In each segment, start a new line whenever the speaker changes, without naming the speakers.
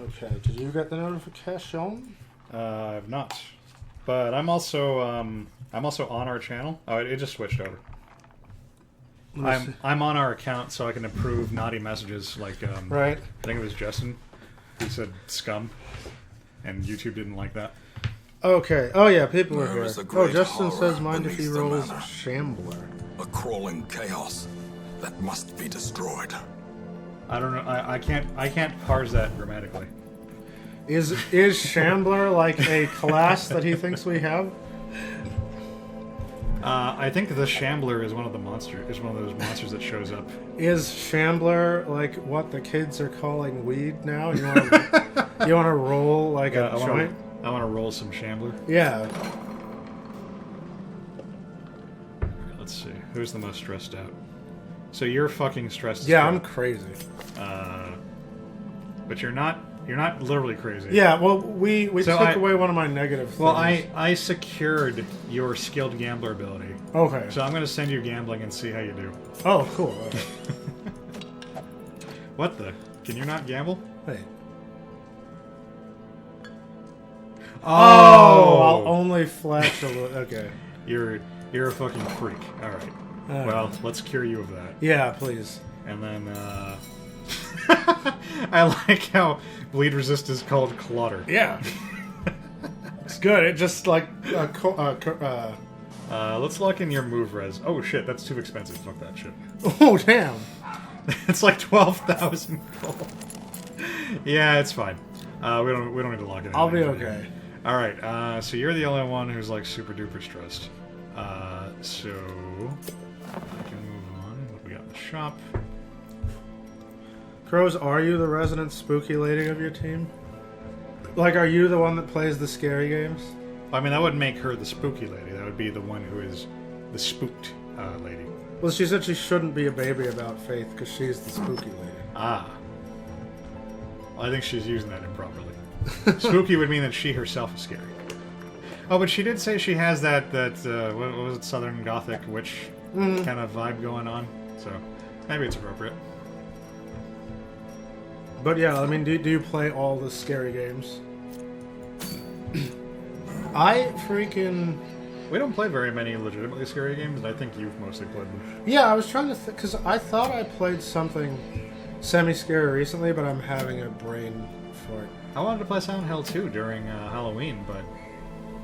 Okay, did you get the notification?
I've not, but I'm also on our channel. Oh, it just switched over. I'm on our account, so I can approve naughty messages. Like
right.
I think it was Justin who said scum, and YouTube didn't like that.
Okay. Oh yeah, people are here. Oh, Justin
horror
says mind if he
beneath the
rolls
manor.
Shambler.
A crawling chaos that must be destroyed.
I don't know. I can't parse that grammatically.
Is Shambler like a class that he thinks we have?
I think the Shambler is one of the monsters. Is one of those monsters that shows up.
Is Shambler like what the kids are calling weed now? You want to roll like a joint?
I want to roll some Shambler.
Yeah.
Let's see. Who's the most stressed out? So you're fucking stressed.
Yeah, I'm crazy.
But you're not. You're not literally crazy.
Yeah, well, we took away one of my negative things.
Well, I secured your skilled gambler ability.
Okay.
So I'm going to send you gambling and see how you do.
Oh, cool. Okay.
What the? Can you not gamble?
Wait.
Oh!
I'll only flash a little. Okay.
You're a fucking freak. All right. Well, let's cure you of that.
Yeah, please.
And then, I like how bleed resist is called Clotter.
Yeah. It's good. It just like
let's lock in your move res. Oh shit, that's too expensive. Fuck that shit.
Oh damn.
It's like 12,000 gold. Yeah, it's fine. We don't need to lock it in.
I'll be okay.
All right. So you're the only one who's like super duper stressed. So I can move on. What we got in the shop?
Crows, are you the resident spooky lady of your team? Like, are you the one that plays the scary games?
I mean, that wouldn't make her the spooky lady. That would be the one who is the spooked lady.
Well, she said she shouldn't be a baby about Faith because she's the spooky lady.
Ah. Well, I think she's using that improperly. Spooky would mean that she herself is scary. Oh, but she did say she has that what was it, Southern Gothic witch kind of vibe going on. So maybe it's appropriate.
But yeah, I mean, do you play all the scary games? I freaking...
We don't play very many legitimately scary games, and I think you've mostly played them.
Yeah, I was trying to think, because I thought I played something semi-scary recently, but I'm having a brain fart.
I wanted to play Silent Hill 2 during Halloween, but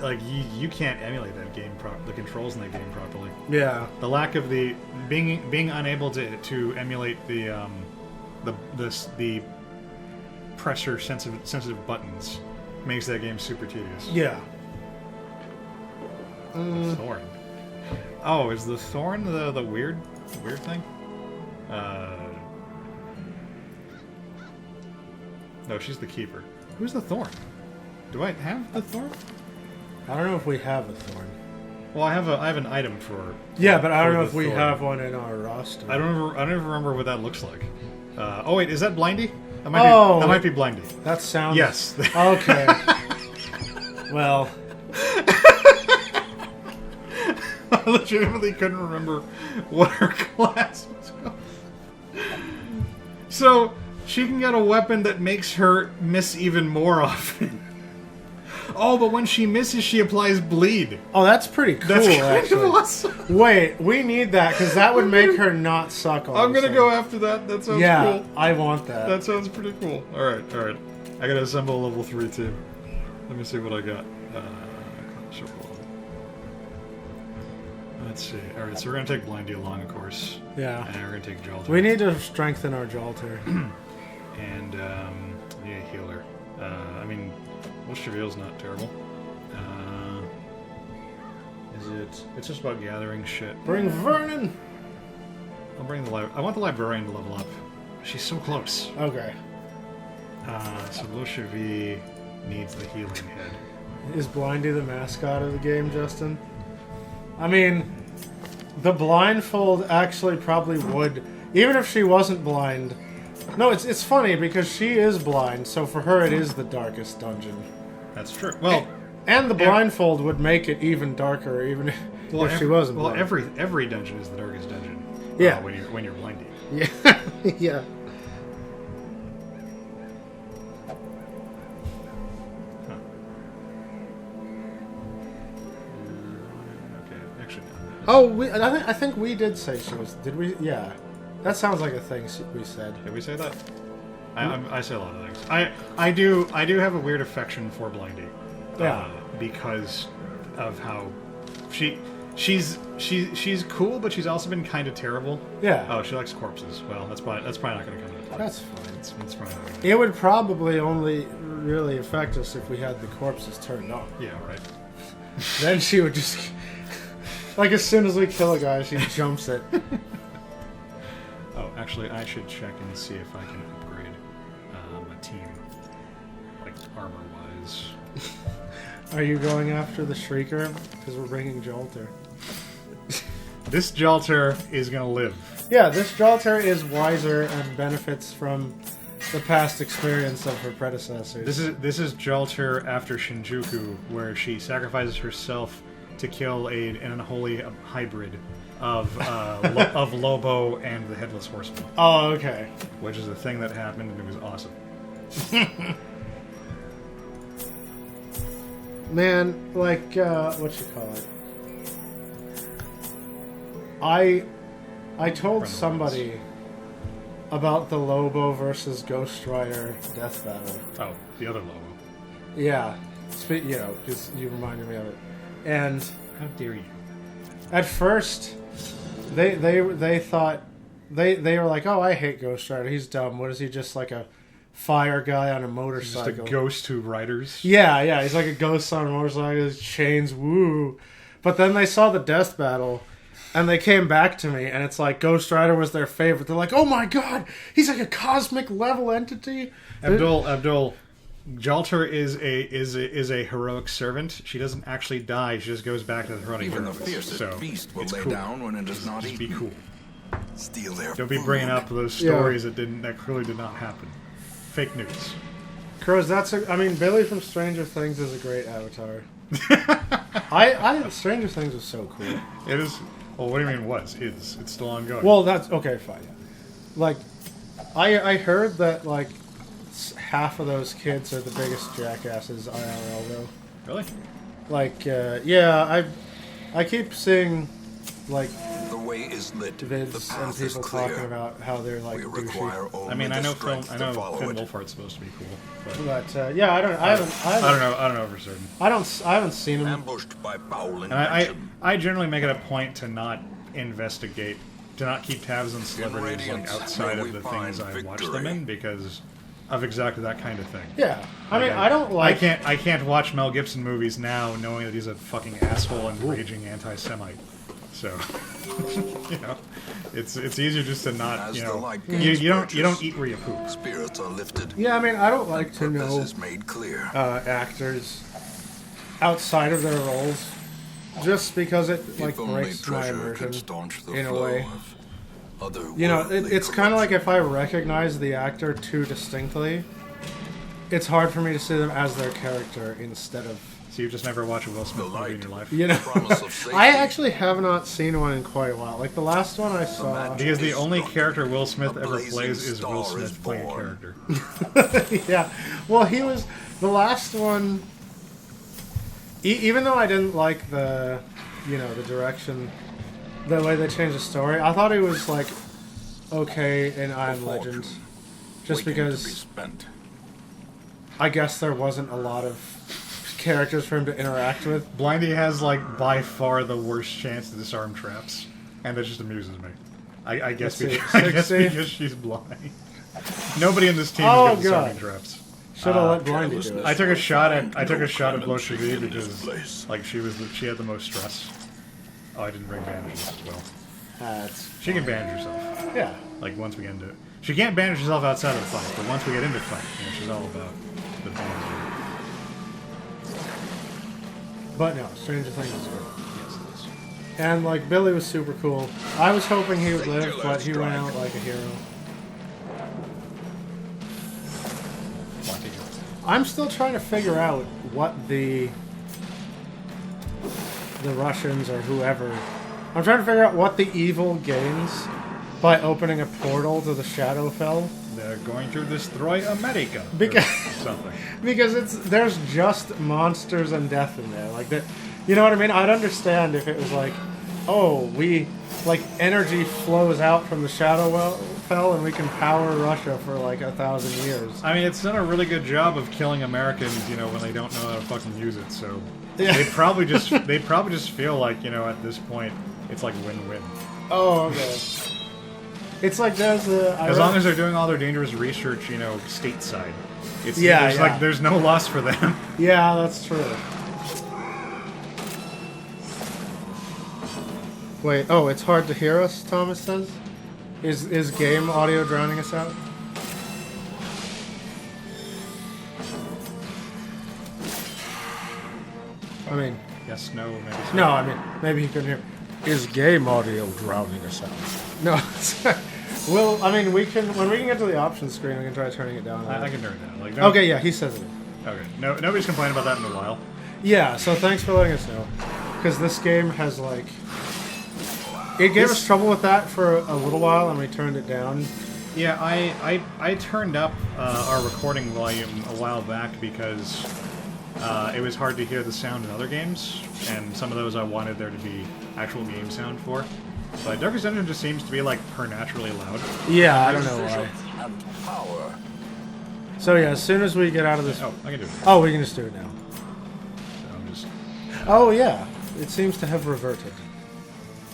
like you can't emulate that game the controls in that game properly.
Yeah.
The lack of the being unable to emulate the pressure sensitive buttons makes that game super tedious.
Yeah.
The thorn. Oh, is the thorn the weird thing? No, she's the keeper. Who's the thorn? Do I have the thorn?
I don't know if we have a thorn.
Well, I have an item for.
Yeah, but I don't know
the
if we
thorn.
have one in our roster.
I don't even remember what that looks like. Oh wait, is that Blindy? That might be Blindy.
That sounds...
Yes.
Okay. Well...
I legitimately couldn't remember what her class was called. So, she can get a weapon that makes her miss even more often. Oh, but when she misses, she applies bleed.
Oh, that's pretty cool,
That's kind
actually.
of awesome.
Wait, we need that, because that would make her not suck all
I'm
the
gonna
time.
go after that. That sounds
Yeah,
cool.
I want that.
That sounds pretty cool. Alright. I gotta assemble a level 3 team. Let me see what I got. Let's see. Alright, so we're gonna take Blindy along, of course.
Yeah.
And we're gonna take Jolter.
We need to strengthen our Jolter.
And, yeah, healer. I mean, Witch Reveal's not terrible. Is it... It's just about gathering shit.
Bring Vernon!
I'll bring the I want the librarian to level up. She's so close.
Okay.
So Lochevi needs the healing head.
Is Blindy the mascot of the game, Justin? I mean, the blindfold actually probably would... Even if she wasn't blind... No, it's funny, because she is blind, so for her it is the darkest dungeon.
That's true. Well...
And the blindfold would make it even darker, even if she wasn't blind.
Well, every dungeon is the darkest dungeon.
Yeah.
When you're blindy.
Yeah. Yeah. Oh, I think we did say she was. Did we? Yeah. That sounds like a thing we said.
Did we say that? I say a lot of things. I do have a weird affection for Blindy.
Yeah.
Because of how she's cool, but she's also been kind of terrible.
Yeah.
Oh, she likes corpses. Well, that's probably not going to come into play.
That's fine.
It's probably not gonna
It would probably only really affect us if we had the corpses turned on.
Yeah, right.
Then she would just... Like, as soon as we kill a guy, she jumps it.
Oh, actually, I should check and see if I can upgrade a team, like armor-wise.
Are you going after the Shrieker? Because we're bringing Jolter.
This Jolter is gonna live.
Yeah, this Jolter is wiser and benefits from the past experience of her predecessors.
This is Jolter after Shinjuku, where she sacrifices herself to kill an unholy hybrid of of Lobo and the Headless Horseman.
Oh, okay.
Which is a thing that happened, and it was awesome.
Man, like, what you call it? I told somebody about the Lobo versus Ghost Rider death battle.
Oh, the other Lobo.
Yeah, you know, because you reminded me of it. And
How dare you?
at first, they thought they were like, "Oh, I hate Ghost Rider. He's dumb. What is he? Just like a fire guy on a
Just
motorcycle?"
a ghost to riders.
Yeah, he's like a ghost on a motorcycle, his chains, woo. But then they saw the death battle, and they came back to me, and it's like Ghost Rider was their favorite. They're like, "Oh my god, he's like a cosmic level entity."
Abdul, Jolter is a heroic servant. She doesn't actually die. She just goes back to the throne of
Even the
heroes.
fiercest
So
beast will
it's
lay
cool.
down when it is not
Just be
eaten.
cool.
Steal their
Don't be
food.
bringing up those stories that clearly did not happen. Fake news.
Crows, I mean, Billy from Stranger Things is a great avatar. Stranger Things was so cool.
It is. Well, what do you mean was? It's still ongoing.
Well, that's okay, fine. Like, I heard that like half of those kids are the biggest jackasses IRL though.
really?
Like, yeah, I keep seeing like
The way is lit. The
vids and
path is
people
clear.
talking about how they're like
We
douchey.
require only
I mean, I
the
know Finn
strength to follow it.
Wolfhard's supposed to be cool, but
But yeah, I
I don't know for certain.
I haven't seen him.
Ambushed by foul
And
invention.
I generally make it a point to not investigate, to not keep tabs on celebrities like
Radiance,
outside
may
of
we
the
find
things I watch them
victory.
in because of exactly that kind of thing.
Yeah, I mean,
Like,
I don't like.
I can't watch Mel Gibson movies now knowing that he's a fucking asshole and raging anti-Semite. So, you know, it's easier just to not,
As
you
the
know,
light
you
gains
don't
purchase.
eat where you poop.
Spirits are lifted.
Yeah, I mean, I don't like to
Purpose
know
is made clear.
actors outside of their roles, just because it like
If only
breaks my
treasure
immersion
could staunch the
in a
flow
way.
of other
You know,
worldly
it's kind of like
corruption.
if I recognize the actor too distinctly, it's hard for me to see them as their character instead of,
So you've just never watched a Will Smith
The
movie in
light.
your life?
you know.
Promise of safety.
I actually have not seen one in quite a while. Like the last one I saw.
magic.
Because the
is
only
struck.
character Will Smith
A
ever
blazing
plays is Will
star is
Smith playing a
born.
character.
Yeah, well, he was the last one. Even though I didn't like the direction, the way they changed the story, I thought he was like okay in I Am
fortune
Legend, just
Waiting to be
because
spent.
I guess there wasn't a lot of characters for him to interact with.
Blindy has like by far the worst chance to disarm traps, and that just amuses me. I guess
Let's see,
because,
60.
she's blind. Nobody in this team
Oh,
is good at disarming
God.
traps.
Should have let Blindy do it.
I took a shot at
No
Blochevi
clemency in this
because
place.
like she had the most stress. Oh, I didn't bring bandages as well.
That's
She can bandage herself.
yeah.
Like once we get into it, she can't bandage herself outside of the fight, but once we get into the fight, she's all about the bandaging.
But no, Stranger Things is good.
Yes, it is.
And like Billy was super cool. I was hoping he would live,
Singular
but he went
strike.
out like a hero.
Want to hear.
I'm still trying to figure out what the Russians or whoever. I'm trying to figure out what the evil gains by opening a portal to the Shadowfell.
They're going to destroy America.
Because-
or something.
Because there's just monsters and death in there. Like that, you know what I mean? I'd understand if it was like oh, we, like, energy flows out from the Shadow Fell and we can power Russia for like 1,000 years.
I mean, it's done a really good job of killing Americans, you know, when they don't know how to fucking use it. So
Yeah.
they probably just feel like, you know, at this point it's like win-win.
Oh, okay. It's like there's a...
As long as they're doing all their dangerous research, you know, stateside. It's
Yeah,
there's
yeah.
like there's no loss for them.
Yeah, that's true. Wait, oh, it's hard to hear us, Thomas says? Is game audio drowning us out? I mean,
Yes, no, maybe. So.
no, I mean, maybe you couldn't hear. Is game audio drowning us out? No. Well, I mean, we can, when we can get to the options screen, we can try turning it down.
I can turn it down. Like, no,
Okay, yeah, he says it.
Okay. No, nobody's complained about that in a while.
Yeah, so thanks for letting us know. Because this game has, like... It gave us trouble with that for a little while, and we turned it down.
Yeah, I turned up our recording volume a while back because it was hard to hear the sound in other games, and some of those I wanted there to be actual game sound for. But Darkest Dungeon just seems to be, like, preternaturally loud.
Yeah, I don't know
Vision
why.
and power.
So yeah, as soon as we get out of this...
Oh, I can do it.
Oh, we can just do it now.
So I'm just...
Oh yeah, it seems to have reverted.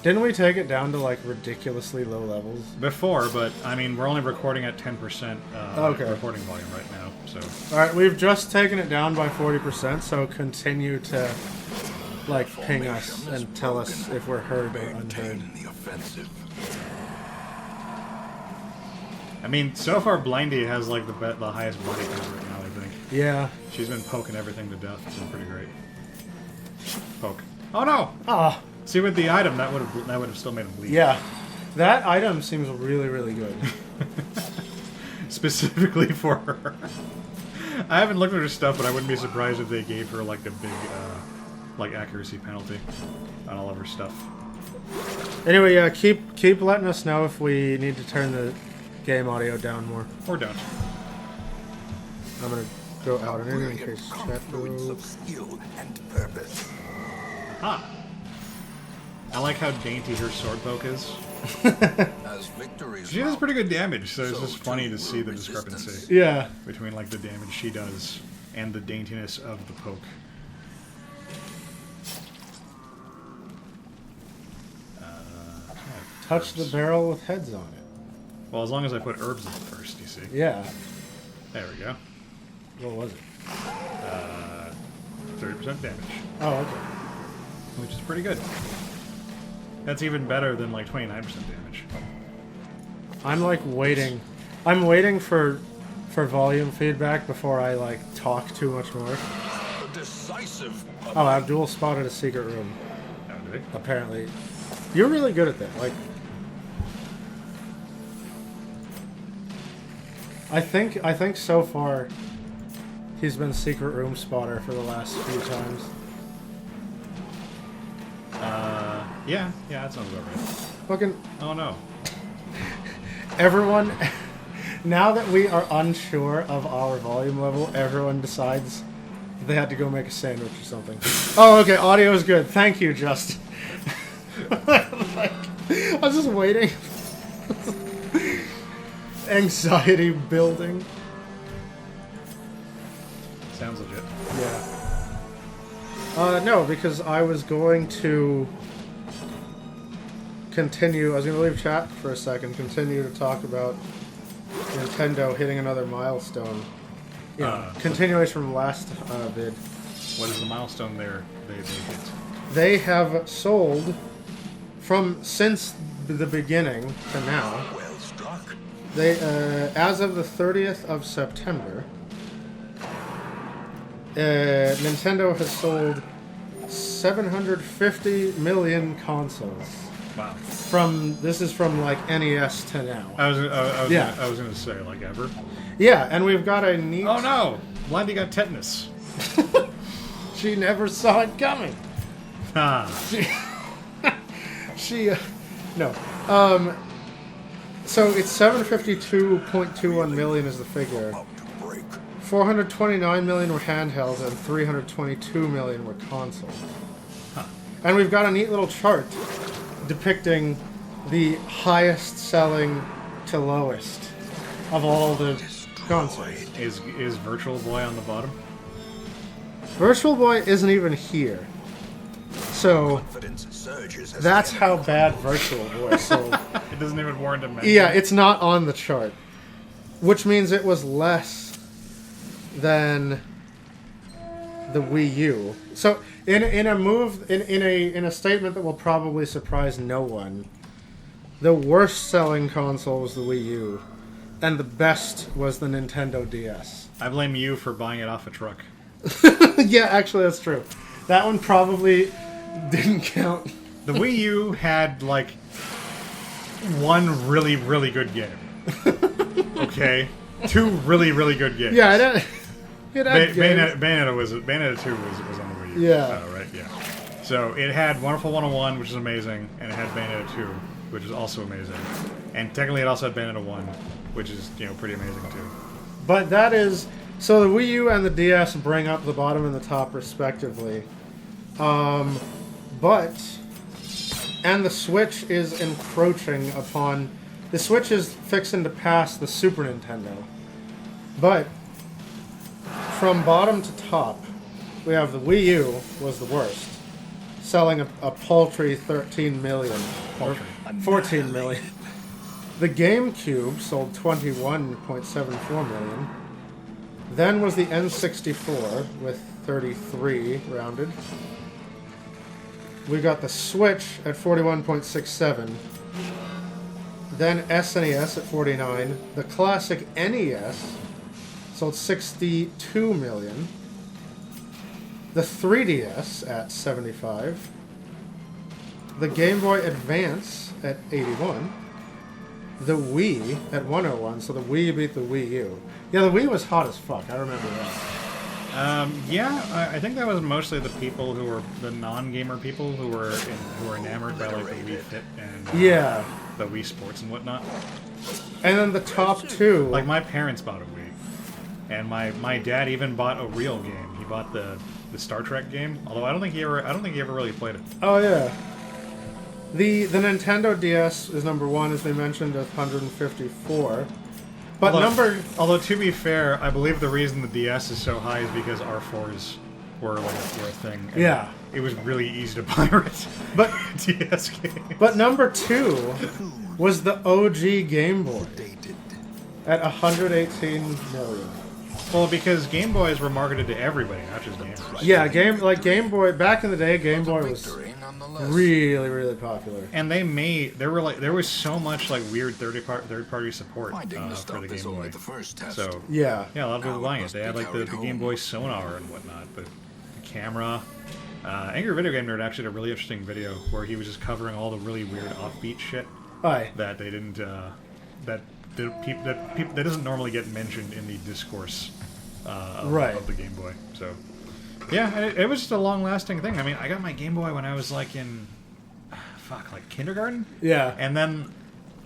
Didn't we take it down to, like, ridiculously low levels?
Before, but, I mean, we're only recording at 10%
Okay.
recording volume right now, so...
Alright, we've just taken it down by 40%, so continue to, like, ping us and tell us if we're heard or unheard.
Maintain the offensive.
I mean, so far Blindy has, like, the highest body count right now, I think.
Yeah.
She's been poking everything to death. It's been pretty great. Poke. Oh no!
Ah,
See, with the item, that would have still made him bleed.
yeah. That item seems really, really good.
Specifically for her. I haven't looked at her stuff, but I wouldn't be surprised if they gave her like a big, like accuracy penalty on all of her stuff.
Anyway, yeah, keep letting us know if we need to turn the game audio down more.
Or don't.
I'm gonna go out and in
Brilliant
case chat
confluence
goes.
of skill and purpose.
Ah. I like how dainty her sword poke is.
As victories
She does
mount,
pretty good damage, so it's
so
just funny
too
to see the
will
discrepancy
resistance.
Yeah.
between like the damage she does and the daintiness of the poke.
Touch the barrel with heads on it.
Well, as long as I put herbs in first, you see.
Yeah.
There we go.
What was it?
30% damage,
Oh, okay.
which is pretty good. That's even better than like 29% damage.
I'm like waiting. I'm waiting for volume feedback before I like talk too much more.
A decisive.
Oh, Abdul spotted a secret room.
Oh, do they?
Apparently, you're really good at that. Like, I think so far, he's been secret room spotter for the last few times.
Yeah, that sounds about right.
Fucking
Oh no.
everyone. Now that we are unsure of our volume level, everyone decides they had to go make a sandwich or something. Oh, okay. Audio is good. Thank you, Justin. Like, I was just waiting. Anxiety building.
Sounds legit.
Yeah. No, because I was going to continue. I was going to leave chat for a second. Continue to talk about Nintendo hitting another milestone. Yeah. Continuation from last vid.
What is the milestone there they hit?
They have sold since the beginning to now.
Well struck.
They, as of the 30th of September, Nintendo has sold 750 million consoles.
Wow.
This is from like NES to now.
I was
Yeah.
gonna say like ever.
Yeah, and we've got a neat.
Oh no! Blindy got tetanus.
She never saw it coming.
Ah.
She, no. So it's 752.21 million is the figure.
About to break.
429 million were handhelds and 322 million were consoles. And we've got a neat little chart depicting the highest selling to lowest of all the consoles.
Is Virtual Boy on the bottom?
Virtual Boy isn't even here. So
Confidence surges as
that's
the
how
enemy
bad Virtual Boy sold.
It doesn't even warrant a mention.
Yeah, it's not on the chart. Which means it was less than the Wii U. So in a statement that will probably surprise no one, the worst selling console was the Wii U, and the best was the Nintendo DS.
I blame you for buying it off a truck.
Yeah, actually that's true. That one probably didn't count.
The Wii U had like one really, really good game. Okay, two really, really good games.
Yeah, it had games.
Bayonetta 2 was on the Wii U.
Yeah.
Right. Yeah. So it had Wonderful 101, which is amazing, and it had Bayonetta 2, which is also amazing, and technically it also had Bayonetta 1, which is pretty amazing too.
But that is... So the Wii U and the DS bring up the bottom and the top respectively. But... And the Switch is encroaching upon... The Switch is fixing to pass the Super Nintendo. But... From bottom to top, we have the Wii U was the worst. Selling a paltry 13 million.
Paltry.
14 million. The GameCube sold 21.74 million. Then was the N64 with 33 rounded. We got the Switch at 41.67. Then SNES at 49. The classic NES sold 62 million. The 3DS at 75. The Game Boy Advance at 81. The Wii at 101, so the Wii beat the Wii U. Yeah, the Wii was hot as fuck, I remember that.
I think that was mostly the people who were the non-gamer people who were enamored by like the Wii Fit and
Yeah.
the Wii Sports and whatnot.
And then the top two...
Like my parents bought a Wii, and my dad even bought a real game. He bought the Star Trek game, although I don't think he ever really played it.
Oh, yeah. The Nintendo DS is number one, as they mentioned, at 154. But
although to be fair, I believe the reason the DS is so high is because R4s were a thing. And
Yeah.
it was really easy to pirate.
But
DS game.
But number two was the OG Game Boy at 118 million.
Well, because Game Boys were marketed to everybody, not just gamers.
Yeah, Game Boy back in the day. Game Boy was
victory nonetheless.
really, really popular.
And there was so much like weird third party support
Finding the
for
stuff
the
is
Game
only
Boy.
the first test.
So
Yeah.
yeah, a lot of people
Now it
buying it.
must
They had
be
like the
carried
Game
home.
Boy sonar and whatnot, but the camera. Angry Video Game Nerd actually did a really interesting video where he was just covering all the really weird offbeat shit
Aye.
that they didn't that doesn't normally get mentioned in the discourse
Right.
of the Game Boy. So yeah, and it was just a long-lasting thing. I mean, I got my Game Boy when I was like in like kindergarten.
Yeah.
And then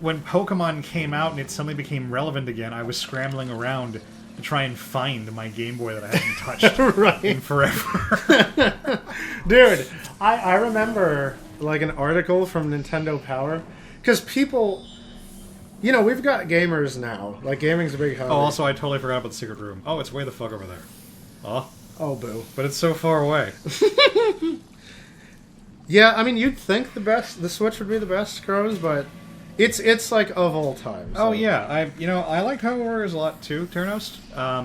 when Pokemon came out and it suddenly became relevant again, I was scrambling around to try and find my Game Boy that I hadn't touched
Right.
in forever.
Dude, I remember like an article from Nintendo Power, because people, we've got gamers now. Like gaming's a big hobby.
Oh, also, I totally forgot about the secret room. Oh, it's way the fuck over there.
Oh, boo.
But it's so far away.
Yeah, I mean, you'd think the Switch would be the best, Crows, but it's like of all time. So.
Oh yeah, I liked Hyrule Warriors a lot too, Turnost.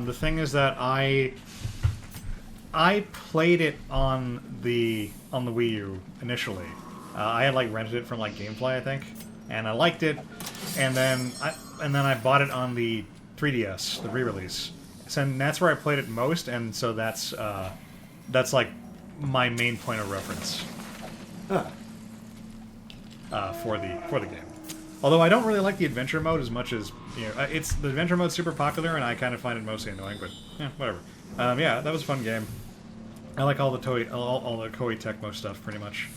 The thing is that I played it on the Wii U initially. I had like rented it from like GameFly, I think, and I liked it, and then I bought it on the 3DS, the re-release. So that's where I played it most, and so that's like my main point of reference for the game. Although I don't really like the adventure mode as much as it's the adventure mode's super popular, and I kind of find it mostly annoying. But yeah, whatever. Yeah, that was a fun game. I like all the Koei Tecmo stuff pretty much.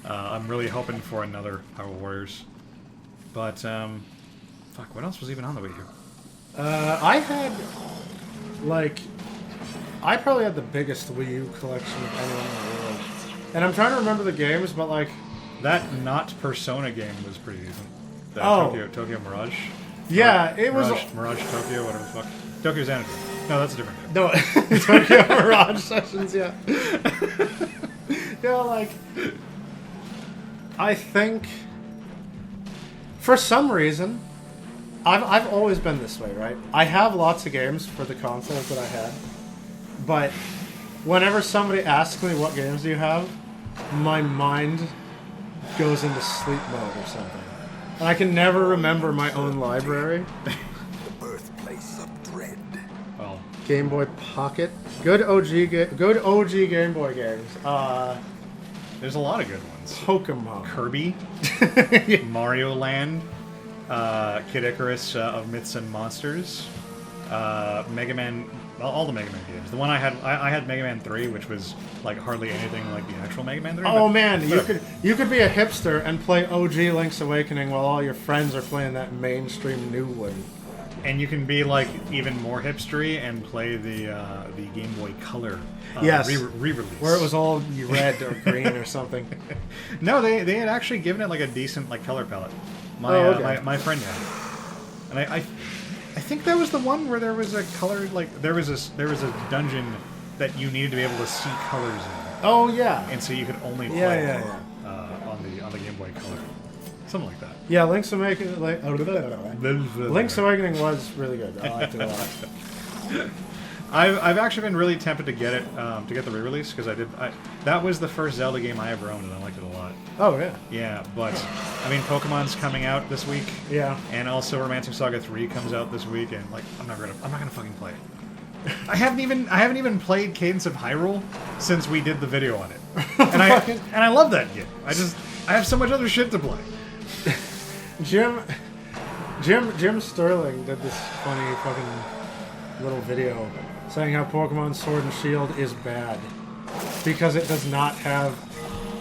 I'm really hoping for another Hyrule Warriors. But fuck, what else was even on the Wii U?
I probably had the biggest Wii U collection of anyone in the world. And I'm trying to remember the games, but like,
That not Persona game was pretty decent. The
Oh.
Tokyo Mirage.
Yeah, it was.
Mirage Tokyo, whatever the fuck. Tokyo Xanadu. No, that's a different game.
No, Tokyo Mirage Sessions, yeah. Yeah, like, I think, for some reason, I've always been this way, right? I have lots of games for the consoles that I had, but whenever somebody asks me what games do you have, my mind goes into sleep mode or something. And I can never remember my own library.
The birthplace of dread.
Well,
Game Boy Pocket. Good OG Game Boy games.
there's a lot of good ones.
Pokemon.
Kirby, Mario Land, Kid Icarus of Myths and Monsters, Mega Man, all the Mega Man games. The one I had Mega Man 3, which was like hardly anything like the actual Mega Man 3.
Oh
but
man,
whatever.
you could be a hipster and play OG Link's Awakening while all your friends are playing that mainstream new one.
And you can be like even more hipstery and play the Game Boy Color
Yes.
re-release.
Where it was all red or green or something.
No, they had actually given it like a decent like color palette. My
Oh, okay.
my friend had it, and I think that was the one where there was a color like there was a dungeon that you needed to be able to see colors in,
Oh yeah.
and so you could only play
Yeah.
on the Game Boy Color, something like that.
Yeah, Link's Awakening Link's Awakening was really good. I liked it a lot.
I've actually been really tempted to get it to get the re-release because that was the first Zelda game I ever owned and I liked it a lot.
Oh yeah.
Yeah, but I mean Pokemon's coming out this week.
Yeah.
And also Romancing Saga 3 comes out this week, and like I'm not gonna fucking play it. I haven't even played Cadence of Hyrule since we did the video on it, and I love that game. I have so much other shit to play.
Jim Sterling did this funny fucking little video saying how Pokemon Sword and Shield is bad because it does not have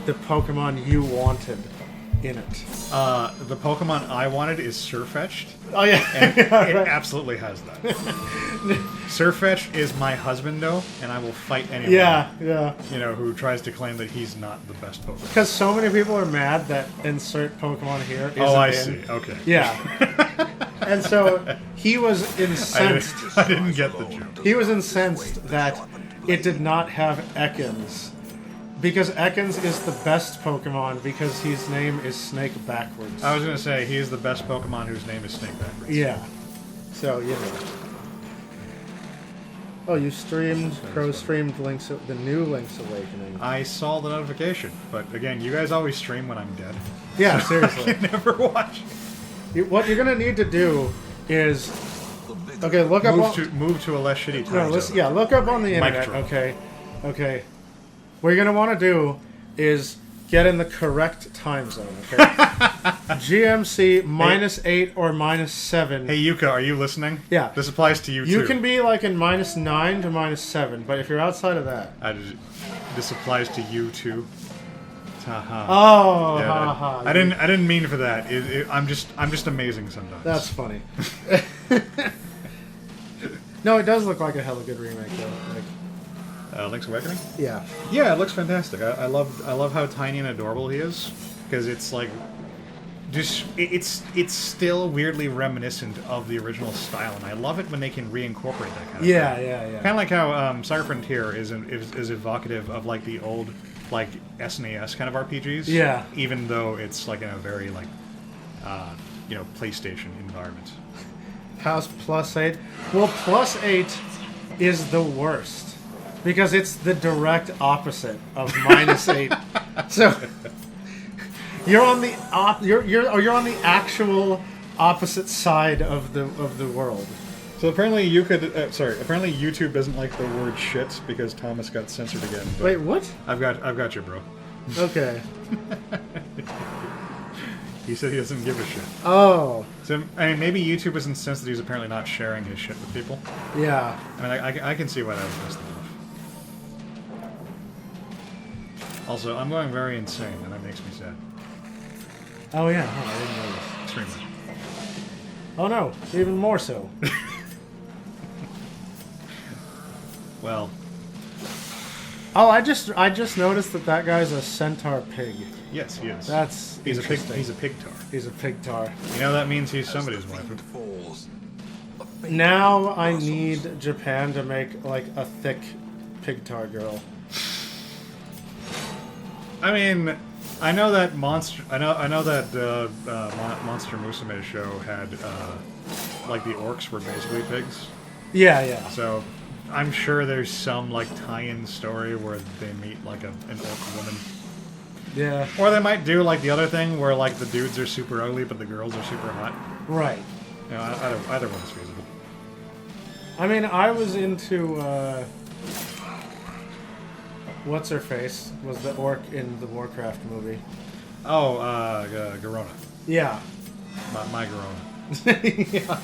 the Pokemon you wanted in it.
The Pokemon I wanted is Sirfetch'd,
Oh yeah,
and
Yeah,
it
right.
absolutely has that. Sirfetch'd is my husbando, and I will fight anyone.
yeah.
Who tries to claim that he's not the best Pokemon.
Because so many people are mad that insert Pokemon here isn't
Oh, I
in.
see. Okay.
Yeah. And so he was incensed.
I didn't get the joke.
He was incensed that it did not have Ekans. Because Ekans is the best Pokemon because his name is Snake backwards.
I was gonna say he is the best Pokemon whose name is Snake backwards.
Yeah. So, you know. Oh, you Crow streamed the new Link's Awakening.
I saw the notification, but again, you guys always stream when I'm dead.
Yeah,
I
seriously.
can never watch.
What you're gonna need to do is... Okay, look up...
Move to a less shitty time
No,
zone.
listen, yeah, look up on the
Mic
internet,
drop.
okay? What you're going to want to do is get in the correct time zone, okay? GMC -8 or -7.
Hey Yuka, are you listening?
Yeah.
This applies to you too.
You can be like in -9 to -7, but if you're outside of that...
This applies to you too. Haha.
Oh,
Yeah,
haha.
I didn't mean for that. I'm just amazing sometimes.
That's funny. No, it does look like a hella good remake, though. Like,
Link's Awakening.
yeah.
Yeah, it looks fantastic. I love how tiny and adorable he is because it's like just it's still weirdly reminiscent of the original style, and I love it when they can reincorporate that kind of
Yeah,
thing.
yeah.
Kind of like how Saga Frontier is evocative of like the old like SNES kind of RPGs.
Yeah.
Even though it's like in a very like PlayStation environment.
How's +8? Well, +8 is the worst because it's the direct opposite of -8. So you're on the you're on the actual opposite side of the world.
So apparently apparently YouTube doesn't like the word shit because Thomas got censored again. but
Wait, what?
I've got you, bro.
Okay.
He said he doesn't give a shit.
Oh,
So I mean, maybe YouTube was incensed that he's apparently not sharing his shit with people.
yeah.
I mean, I can see why that was pissed him off. Also, I'm going very insane, and that makes me sad.
Oh yeah. Oh, I didn't notice.
Extremely.
Oh no, even more so.
Well,
Oh, I just noticed that guy's a centaur pig.
Yes, he is.
That's
he's a pig.
interesting.
He's a pigtar.
He's a pig tar.
You know that means he's somebody's wife.
Fiend falls. The fate
Now I
muscles.
need Japan to make like a thick pig tar girl.
I mean, I know that Monster. I know that Monster Musume show had like the orcs were basically pigs.
Yeah, yeah.
So I'm sure there's some like tie-in story where they meet like an orc woman.
Yeah.
Or they might do like the other thing where like the dudes are super ugly but the girls are super hot.
Right.
You know, either one's feasible.
I mean, I was into what's her face was the orc in the Warcraft movie.
Oh, Garona.
Yeah.
My Garona.
Yeah.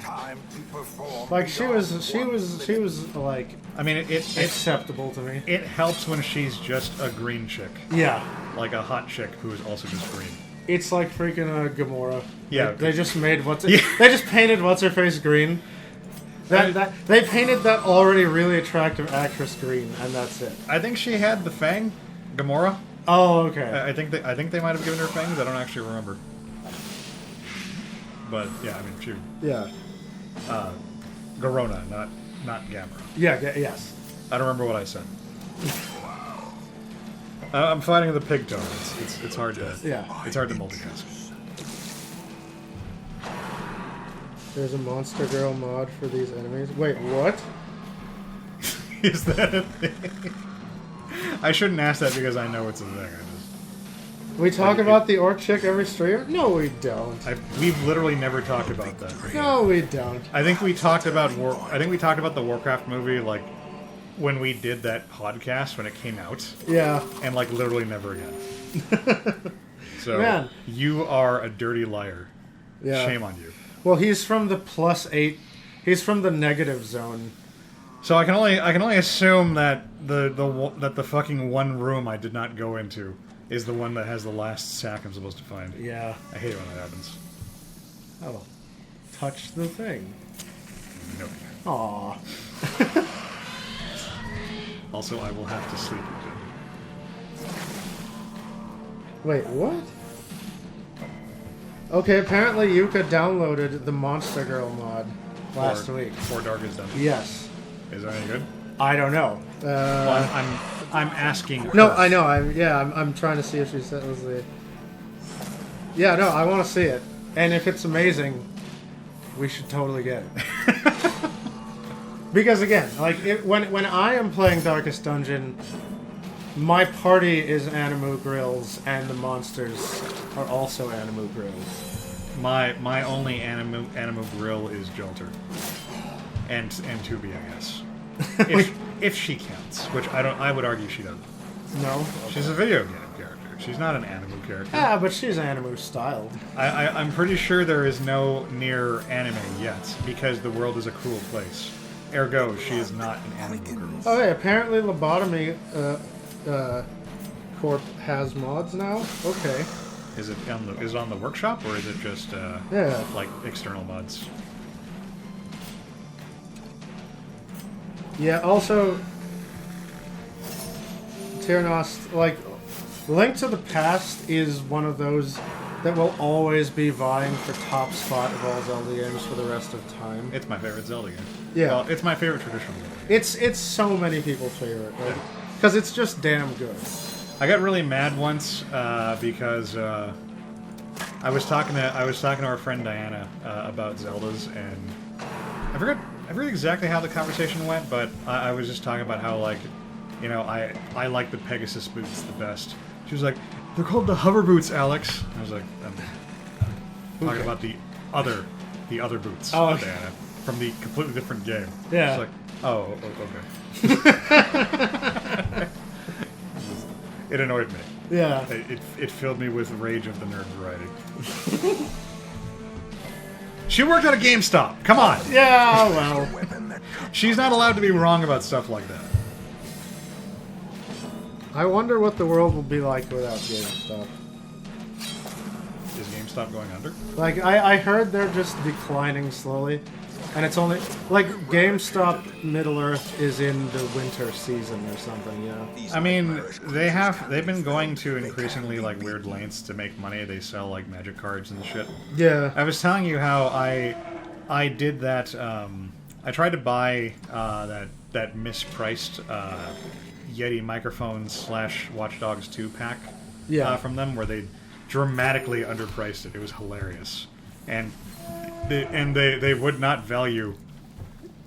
Time to perform.
Like she was like
I mean, it
acceptable to me.
it helps when she's just a green chick,
Yeah.
like a hot chick who is also just green.
It's like freaking Gamora.
Yeah.
They just made
Yeah.
they just painted what's her face green. They painted that already really attractive actress green, and that's it.
I think she had the fang, Gamora.
Oh, okay.
I think they might have given her fangs. I don't actually remember. But yeah, I mean, she
Yeah.
Garona, not Gamera.
Yeah. Yes.
I don't remember what I said. I'm fighting the pig tone. It's hard to it's hard to multitask.
There's a Monster Girl mod for these enemies. Wait, what?
Is that a thing? I shouldn't ask that because I know it's a thing.
We talk about the orc chick every stream? No, we don't.
We've literally never talked about that.
No, we don't.
I think we talked about the Warcraft movie like when we did that podcast when it came out,
Yeah.
and like literally never again. So
Man.
you are a dirty liar.
Yeah.
Shame on you.
Well, he's from the +8. He's from the negative zone.
So I can only assume that the fucking one room I did not go into is the one that has the last sack I'm supposed to find.
Yeah.
I hate it when that happens.
Oh. Touch the thing.
No.
Aw.
Also, I will have to sleep again.
Wait, what? Okay, apparently Yuka downloaded the Monster Girl mod last week.
Before Dark is done.
Yes.
Is that any good?
I don't know.
Well, I'm asking.
No,
her.
I know. I'm trying to see if she said it was the. Yeah, no, I want to see it, and if it's amazing, we should totally get it. Because again, like when I am playing Darkest Dungeon, my party is Animu Grills, and the monsters are also Animu Grills.
My only animu grill is Jolter, and Tubi, I guess. If she counts, which I would argue she doesn't.
No,
She's a video game character. She's not an anime character.
yeah, but she's Animu styled.
I'm pretty sure there is no near anime yet because the world is a cruel place. Ergo, she is not an anime girl.
Oh, hey, apparently Lobotomy Corp has mods now. Okay.
Is it on the workshop or is it just
Yeah.
like external mods?
Yeah, also, Tyrannos, like, Link to the Past is one of those that will always be vying for top spot of all Zelda games for the rest of time.
It's my favorite Zelda game.
Yeah.
Well, it's my favorite traditional game.
It's so many people's favorite, because it's just damn good.
I got really mad once because I was talking to our friend Diana about Zeldas, and I forget exactly how the conversation went, but I was just talking about how, like, you know, I like the Pegasus boots the best. She was like, "They're called the hover boots, Alex." I was like, I'm talking about the other boots,
Oh, okay.
Diana, from the completely different game.
Yeah.
She's like, "Oh, okay." It annoyed me.
Yeah.
It filled me with rage of the nerd variety. She worked at a GameStop. Come on.
Yeah, well.
Weapon that cuts
She's not allowed to be wrong about stuff like that.
I wonder what the world will be like without GameStop.
Is GameStop going under?
Like, I heard they're just declining slowly. And it's only like GameStop Middle Earth is in the winter season or something, yeah.
I mean, they've been going to increasingly like weird lengths to make money. They sell like magic cards and shit.
Yeah.
I was telling you how I did that. I tried to buy that mispriced Yeti microphones / Watch Dogs 2 pack from them, where they dramatically underpriced it. It was hilarious, and they would not value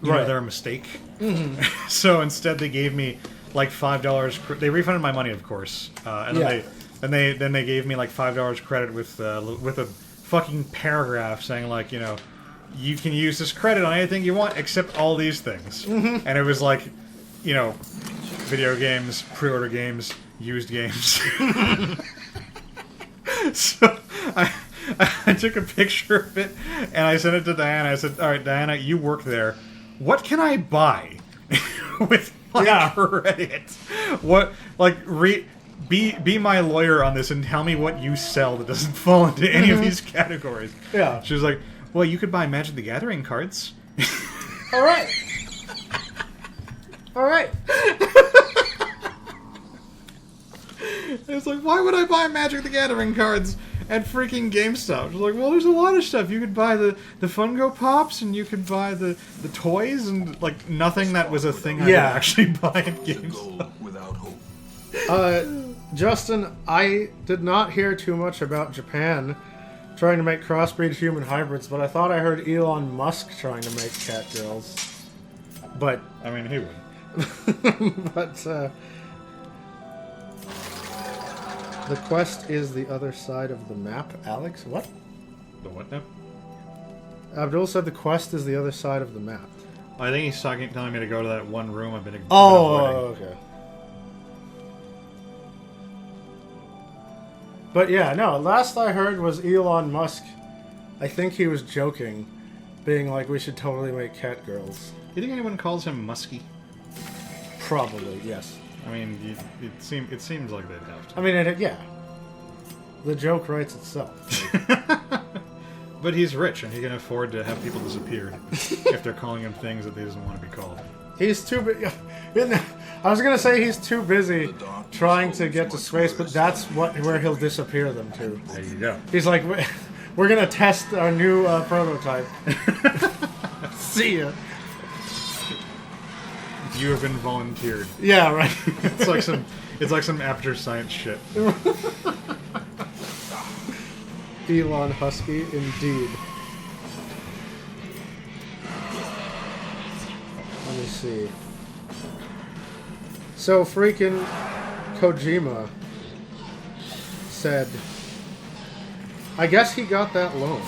their mistake. Mm-hmm. So instead, they gave me like $5. They refunded my money, of course, and then they gave me like $5 credit with a fucking paragraph saying like, you know, you can use this credit on anything you want except all these things. Mm-hmm. And it was like, you know, video games, pre-order games, used games. So I took a picture of it and I sent it to Diana. I said, all right, Diana, you work there. What can I buy with my credit? What, like, be my lawyer on this and tell me what you sell that doesn't fall into any of these categories.
Yeah.
She was like, well, you could buy Magic the Gathering cards.
All right. All right.
It's like, why would I buy Magic the Gathering cards at freaking GameStop? She's like, well, there's a lot of stuff. You could buy the Funko Pops, and you could buy the toys, and like nothing that was a thing I would actually buy at GameStop.
Without hope.
Justin, I did not hear too much about Japan trying to make crossbreed human hybrids, but I thought I heard Elon Musk trying to make cat girls. But
I mean, he would.
but the quest is the other side of the map, Alex. What?
The what now?
Abdul said the quest is the other side of the map.
I think he's telling me to go to that one room I've been avoiding.
Okay. But yeah, no, last I heard was Elon Musk. I think he was joking, being like, we should totally make cat girls.
You think anyone calls him Musky?
Probably, yes.
I mean, it seems like they'd have to.
I mean, yeah. The joke writes itself.
But he's rich, and he can afford to have people disappear if they're calling him things that they doesn't want to be called.
He's too big. I was gonna say he's too busy trying to get to space, but that's where he'll disappear them to.
There you go.
He's like, we're gonna test our new prototype. See ya.
You have been volunteered.
Yeah, right.
It's like some after science shit.
Elon Husky, indeed. Let me see. So freaking Kojima said, I guess he got that loan.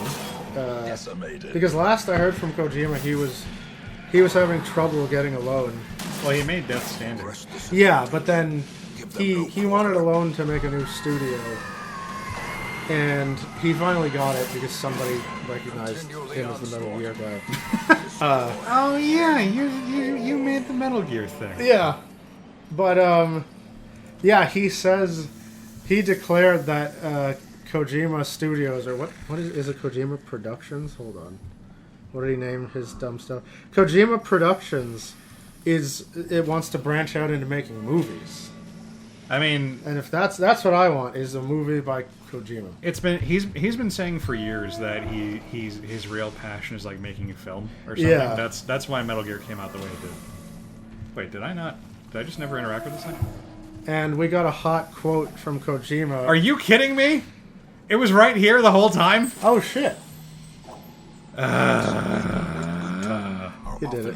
Decimated.
Because last I heard from Kojima, he was having trouble getting a loan.
Well, he made Death Stranding.
Yeah, but then he wanted a loan to make a new studio. And he finally got it because somebody recognized him as the Metal Gear guy.
Oh yeah, you made the Metal Gear thing.
Yeah. But, yeah, he says, he declared that Kojima Studios, or what is it Kojima Productions? Hold on. What did he name his dumb stuff? Kojima Productions it wants to branch out into making movies.
I mean,
and if that's what I want, is a movie by Kojima.
He's been saying for years that his real passion is like making a film or something.
Yeah.
That's why Metal Gear came out the way it did. Wait, did I not? Did I just never interact with this thing?
And we got a hot quote from Kojima.
Are you kidding me? It was right here the whole time?
Oh shit. You did it.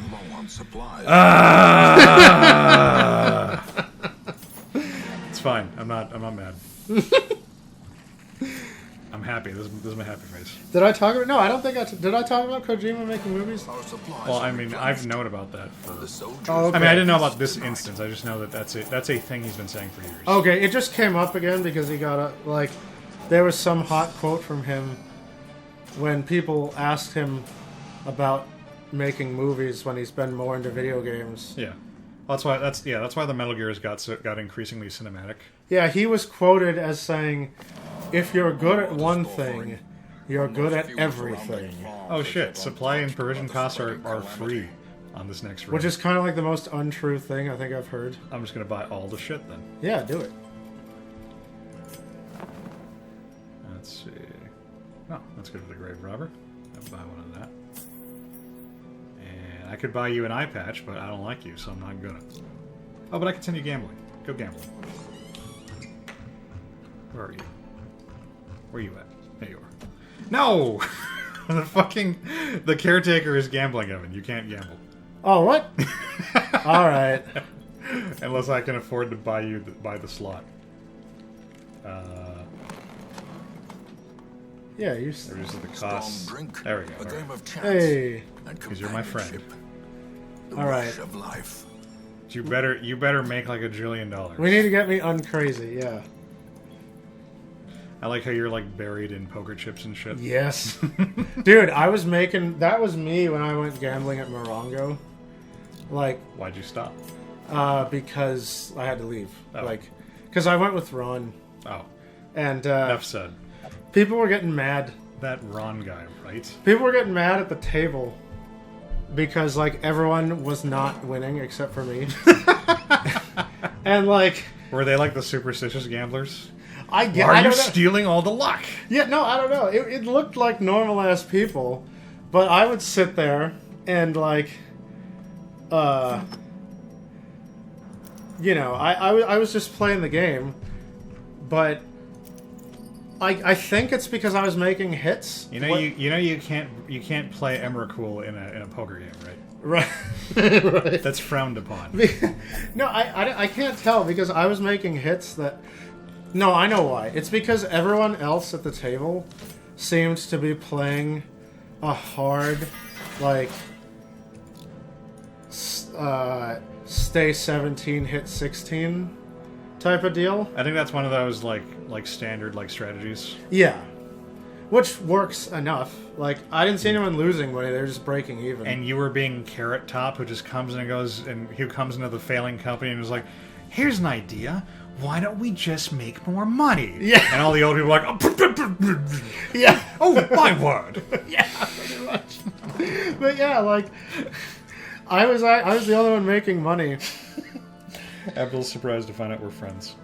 It's fine. I'm not mad. I'm happy. This is my happy face.
Did I talk about? No, I don't think did. I talk about Kojima making movies?
Well, I mean, I've known about that for.
Oh, okay.
I mean, I didn't know about this instance. I just know that that's a thing he's been saying for years.
Okay, it just came up again because he got there was some hot quote from him when people asked him about making movies when he's been more into video games.
Yeah. That's why the Metal Gears got increasingly cinematic.
Yeah, he was quoted as saying, if you're good at one thing, You're good
Most
at
viewers around
everything.
that farm
Oh
pick
shit,
up
supply
on
and provision
the
costs
spreading
are
calamity.
free on this next room.
Which is kind of like the most untrue thing I think I've heard.
I'm just gonna buy all the shit then.
Yeah, do it.
Let's see. Oh, let's go to the Grave Robber. I'll buy one of that. And I could buy you an eye patch, but I don't like you, so I'm not gonna. Oh, but I can send you gambling. Go gambling. Where are you? Where are you at? There you are. No! The caretaker is gambling, Evan. You can't gamble.
Oh, what? All right.
Unless I can afford to buy the slot.
Yeah, you.
There is the
Strong
cost.
drink,
There we go.
a game of chance,
Hey.
and
'Cause you're my friend.
companionship. The
All right.
rush of life.
You better make like $1 jillion.
We need to get me uncrazy. Yeah.
I like how you're like buried in poker chips and shit.
Yes. Dude, I was making. That was me when I went gambling at Morongo. Like,
Why'd you stop?
because I had to leave.
Oh.
Like, because I went with Ron,
Oh,
and
enough said.
people were getting mad.
That Ron guy, right?
People were getting mad at the table because like everyone was not winning except for me. And like
Were they like the superstitious gamblers?
I get,
Why
I
are you
don't know.
stealing all the luck?
Yeah, no, I don't know. It looked like normal ass people, but I would sit there and like, you know, I was just playing the game, but I think it's because I was making hits.
You know,
What-
you can't play Emrakul in a poker game, right?
right, right.
That's frowned upon.
No, I can't tell because I was making hits that. No, I know why. It's because everyone else at the table seemed to be playing a hard, like, stay 17, hit 16 type of deal.
I think that's one of those like standard like strategies.
Yeah. Which works enough. Like, I didn't see anyone losing money, they were just breaking even.
And you were being Carrot Top, who just comes and goes, and who comes into the failing company and is like, "Here's an idea. Why don't we just make more money?"
Yeah.
And all the old people are like,
yeah.
"Oh my word!"
Yeah, pretty much. But yeah, like, I was the only one making money.
Abdul's surprised to find out we're friends.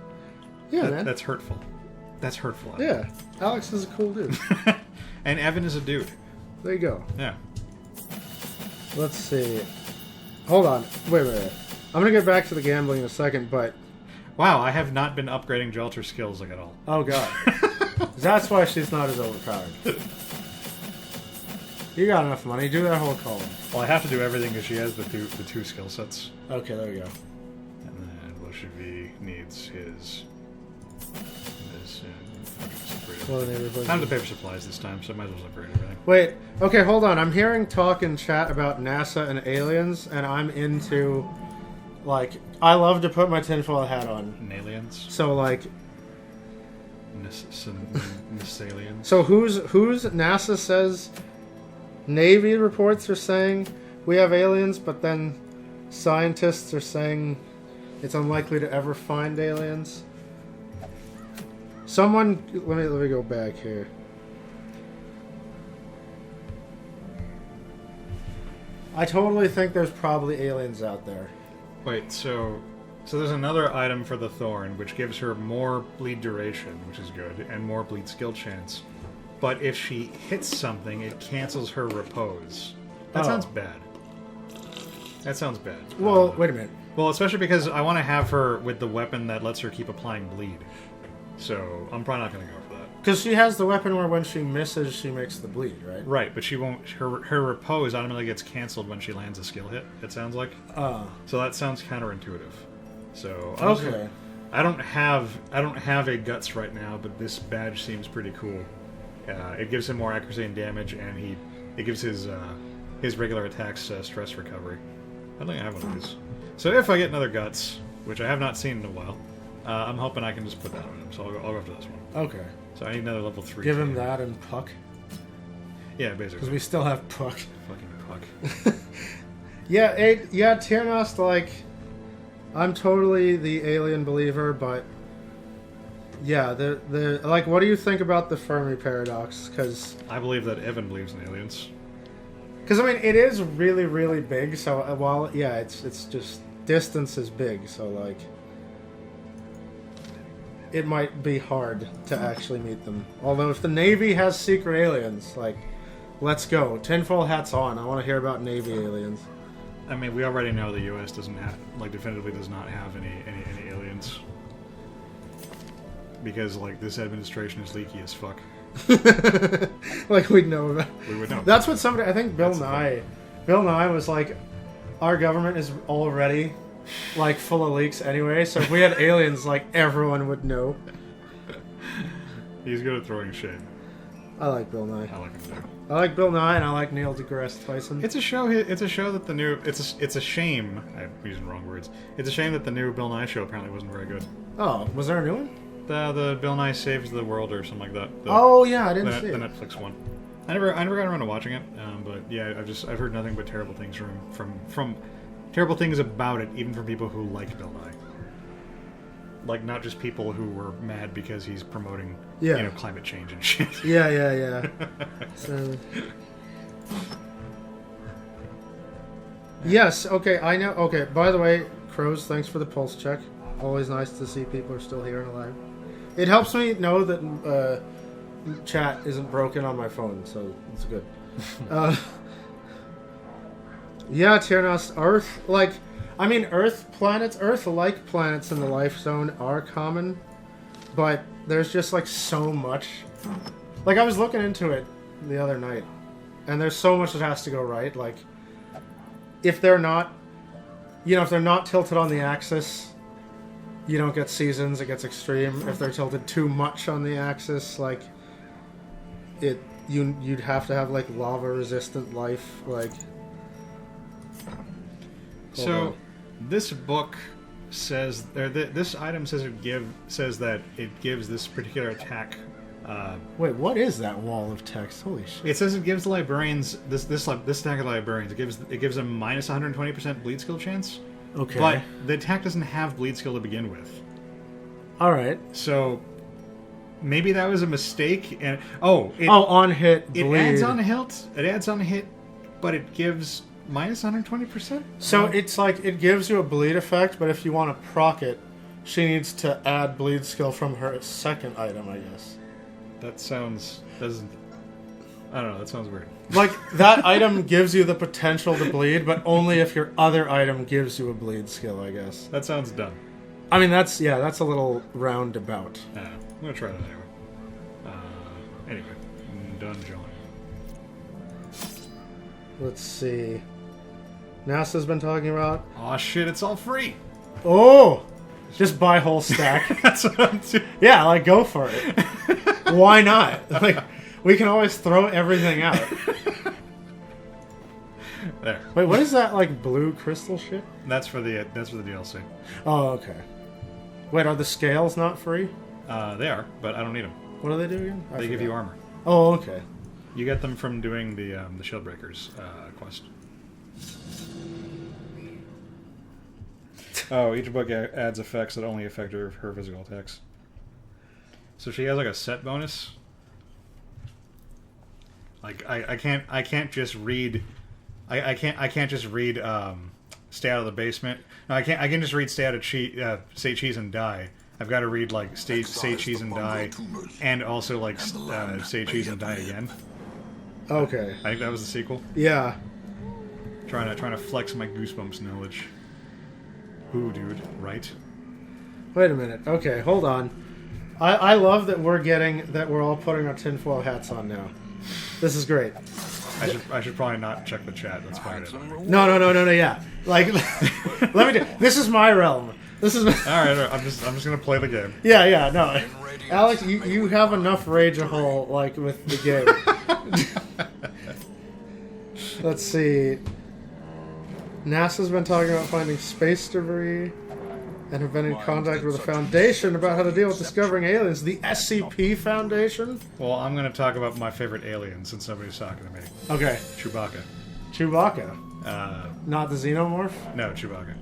Yeah, man.
That's hurtful. That's hurtful.
Yeah, Alex is a cool dude.
And Evan is a dude.
There you go.
Yeah.
Let's see. Hold on. Wait. I'm gonna get back to the gambling in a second, but
Wow, I have not been upgrading Jelter's skills like at all.
oh god, that's why she's not as overpowered. You got enough money. Do that whole column.
Well, I have to do everything because she has the two skill sets.
Okay, there you go.
And then Bolshevik needs his.
Well, then everybody-
Time to paper supplies this time, so I might as well upgrade everything.
Wait. Okay, hold on. I'm hearing talk in chat about NASA and aliens, and I'm into, like, I love to put my tinfoil hat on.
And aliens,
So like,
Nisalians.
so who's NASA says Navy reports are saying we have aliens, but then scientists are saying it's unlikely to ever find aliens. Someone, let me go back here. I totally think there's probably aliens out there.
Wait, so there's another item for the Thorn, which gives her more bleed duration, which is good, and more bleed skill chance. But if she hits something, it cancels her repose. That
Oh.
sounds bad. That sounds bad.
Well, wait a minute.
Well, especially because I want to have her with the weapon that lets her keep applying bleed. So I'm probably not going to go for that.
Because she has the weapon where when she misses, she makes the bleed, right?
Right, but she won't. Her repose automatically gets canceled when she lands a skill hit. It sounds like. So that sounds counterintuitive. So I'm just-
Okay.
I don't have a guts right now, but this badge seems pretty cool. It gives him more accuracy and damage, and it gives his regular attacks stress recovery. I don't think I have one of these. So if I get another guts, which I have not seen in a while, I'm hoping I can just put that on him. So I'll go for this one.
Okay.
So I need another level 3.
Give him
team.
that and Puck.
Yeah,
Because
basically.
we still have Puck.
Fucking Puck.
Yeah, Tiernost, like, I'm totally the alien believer, but Yeah, the like, what do you think about the Fermi paradox? Because
I believe that Evan believes in aliens.
I mean, it is really, really big. So while yeah, it's just distance is big. So like, it might be hard to actually meet them. Although if the Navy has secret aliens, like, let's go. Tinfoil hats on. I want to hear about Navy aliens.
I mean, we already know the U.S. doesn't have, like, definitively does not have any aliens. Because, like, this administration is leaky as fuck.
Like we'd know about.
We would know.
That's what somebody. I think Bill Nye was like, our government is already like full of leaks anyway. So if we had aliens, like everyone would know.
He's good at throwing shade.
I like Bill Nye.
I like him too.
I like Bill Nye, and I like Neil deGrasse Tyson.
It's a show. It's a show that the new. It's a shame. I'm using the wrong words. It's a shame that the new Bill Nye show apparently wasn't very good.
Oh, was there a new one?
The Bill Nye Saves the World or something like that.
Oh yeah, I didn't see
the
it.
Netflix one. I never got around to watching it. But yeah, I've heard nothing but terrible things from terrible things about it, even from people who like Bill Nye. Like, not just people who were mad because he's promoting, climate change and shit.
Yeah. So... Yes. Okay. I know. Okay. By the way, Crows, thanks for the pulse check. Always nice to see people are still here and alive. It helps me know that chat isn't broken on my phone, so it's good. Yeah, Tiernos, Earth, like, I mean, Earth-like planets in the Life Zone are common, but there's just, like, so much. Like, I was looking into it the other night, and there's so much that has to go right. Like, if they're not, if they're not tilted on the axis, you don't get seasons, it gets extreme. If they're tilted too much on the axis, like, you'd have to have, like, lava-resistant life, like...
So, this book says, this item says that it gives this particular attack.
Wait, what is that wall of text? Holy shit!
It says it gives the librarians this attack of the librarians. It gives them minus 120% bleed skill chance.
Okay,
but the attack doesn't have bleed skill to begin with.
All right.
So maybe that was a mistake. And
on hit bleed.
It adds on a hit. It adds on a hit, but it gives minus 120%?
So it's like, it gives you a bleed effect, but if you want to proc it, she needs to add bleed skill from her second item, I guess.
That sounds... I don't know, that sounds weird.
Like, that item gives you the potential to bleed, but only if your other item gives you a bleed skill, I guess.
That sounds dumb.
I mean, that's a little roundabout.
I'm gonna try that anyway. Done, John.
Let's see. NASA's been talking about...
Aw, shit, it's all free!
Oh! Just buy whole stack.
That's what I'm doing.
Yeah, like, go for it. Why not? Like, we can always throw everything out.
There.
Wait, what is that, like, blue crystal shit?
That's for the DLC.
Oh, okay. Wait, are the scales not free?
They are, but I don't need them.
What do they do again?
They give you armor.
Oh, okay.
You get them from doing the Shieldbreakers quest. Oh, each book adds effects that only affect her physical attacks. So she has like a set bonus. Like I can't just read. I can't just read. Stay out of the basement. No, I can't. I can just read stay out of say cheese and die. I've got to read like say cheese and die, and also like say cheese and die again.
Okay.
I think that was the sequel.
Yeah.
Trying to flex my Goosebumps knowledge. Ooh, dude, right?
Wait a minute. Okay, hold on. I love that we're all putting our tinfoil hats on now. This is great.
I should probably not check the chat. That's fine.
No. Yeah, like, let me do. This is my realm. This is.
All right. I'm just gonna play the game.
Yeah. No, Alex, you have enough rage a hole like with the game. Let's see. NASA's been talking about finding space debris and have been in contact with the Foundation about how to deal with discovering aliens. The SCP Foundation?
Well, I'm going to talk about my favorite alien since nobody's talking to me.
Okay.
Chewbacca.
Not the Xenomorph?
No, Chewbacca.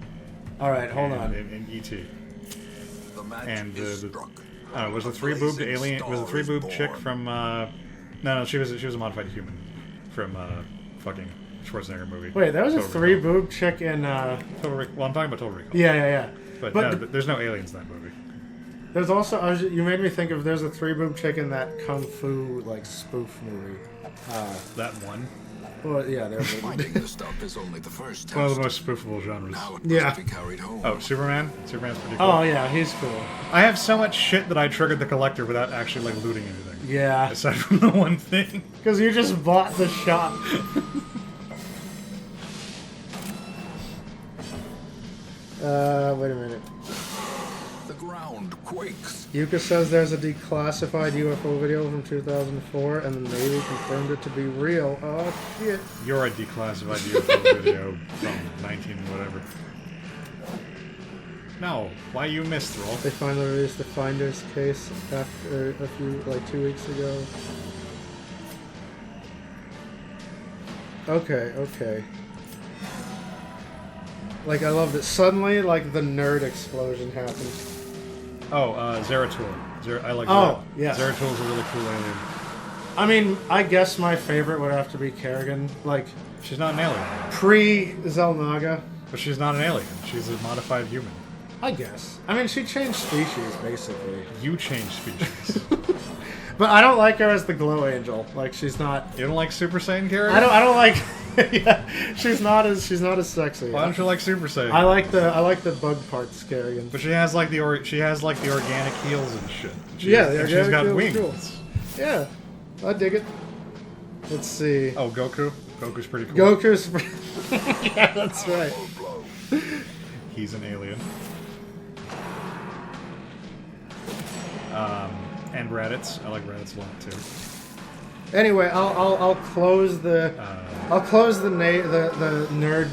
Alright, hold on.
And E.T.
The match
And
is struck.
Was the three-boobed alien? Was the three-boobed chick from? No, she was a modified human from fucking Schwarzenegger movie.
Wait, that was a
Total
three-boob chick in...
Recall. Well, I'm talking about Total Recall.
Yeah.
But
But
no, there's no aliens in that movie.
there's also... you made me think of... There's a three-boob chick in that Kung Fu, like, spoof movie.
That one.
Well, yeah, there's...
Finding the stuff is only the first
One of
test.
the most spoofable genres.
Now it
Yeah.
must be carried home.
Oh, Superman. Superman's pretty cool.
Oh, yeah, he's cool.
I have so much shit that I triggered the collector without actually like looting anything.
Yeah.
Aside from the one thing.
Because you just bought the shop. Wait a minute.
The ground quakes.
Yuka says there's a declassified UFO video from 2004, and the Navy confirmed it to be real. Oh, shit.
You're a declassified UFO video from 19 whatever. No, why you missed, Roll?
They finally released the Finder's case after a few, like 2 weeks ago. Okay. Like, I loved it. Suddenly, like, the nerd explosion happened.
Oh, Zeratul. I like
Oh, yeah.
Zeratul's a really cool alien.
I mean, I guess my favorite would have to be Kerrigan. Like,
She's not an alien.
pre-Zelnaga.
But she's not an alien. She's a modified human.
I guess. I mean, she changed species, basically.
You change species.
But I don't like her as the Glow Angel. Like, she's not...
You don't like Super Saiyan character?
I don't like... yeah, she's not as sexy.
Why don't you like Super Saiyan?
I like the bug parts, Kerrigan.
But she has like the organic heels and shit.
Yeah, the
and she's
organic
got
heels are
wings.
cool. Yeah, I dig it. Let's see.
Oh, Goku. Goku's pretty cool.
Goku's... yeah, that's right.
He's an alien. And Raditz. I like Raditz a lot too.
Anyway, I'll close the the nerd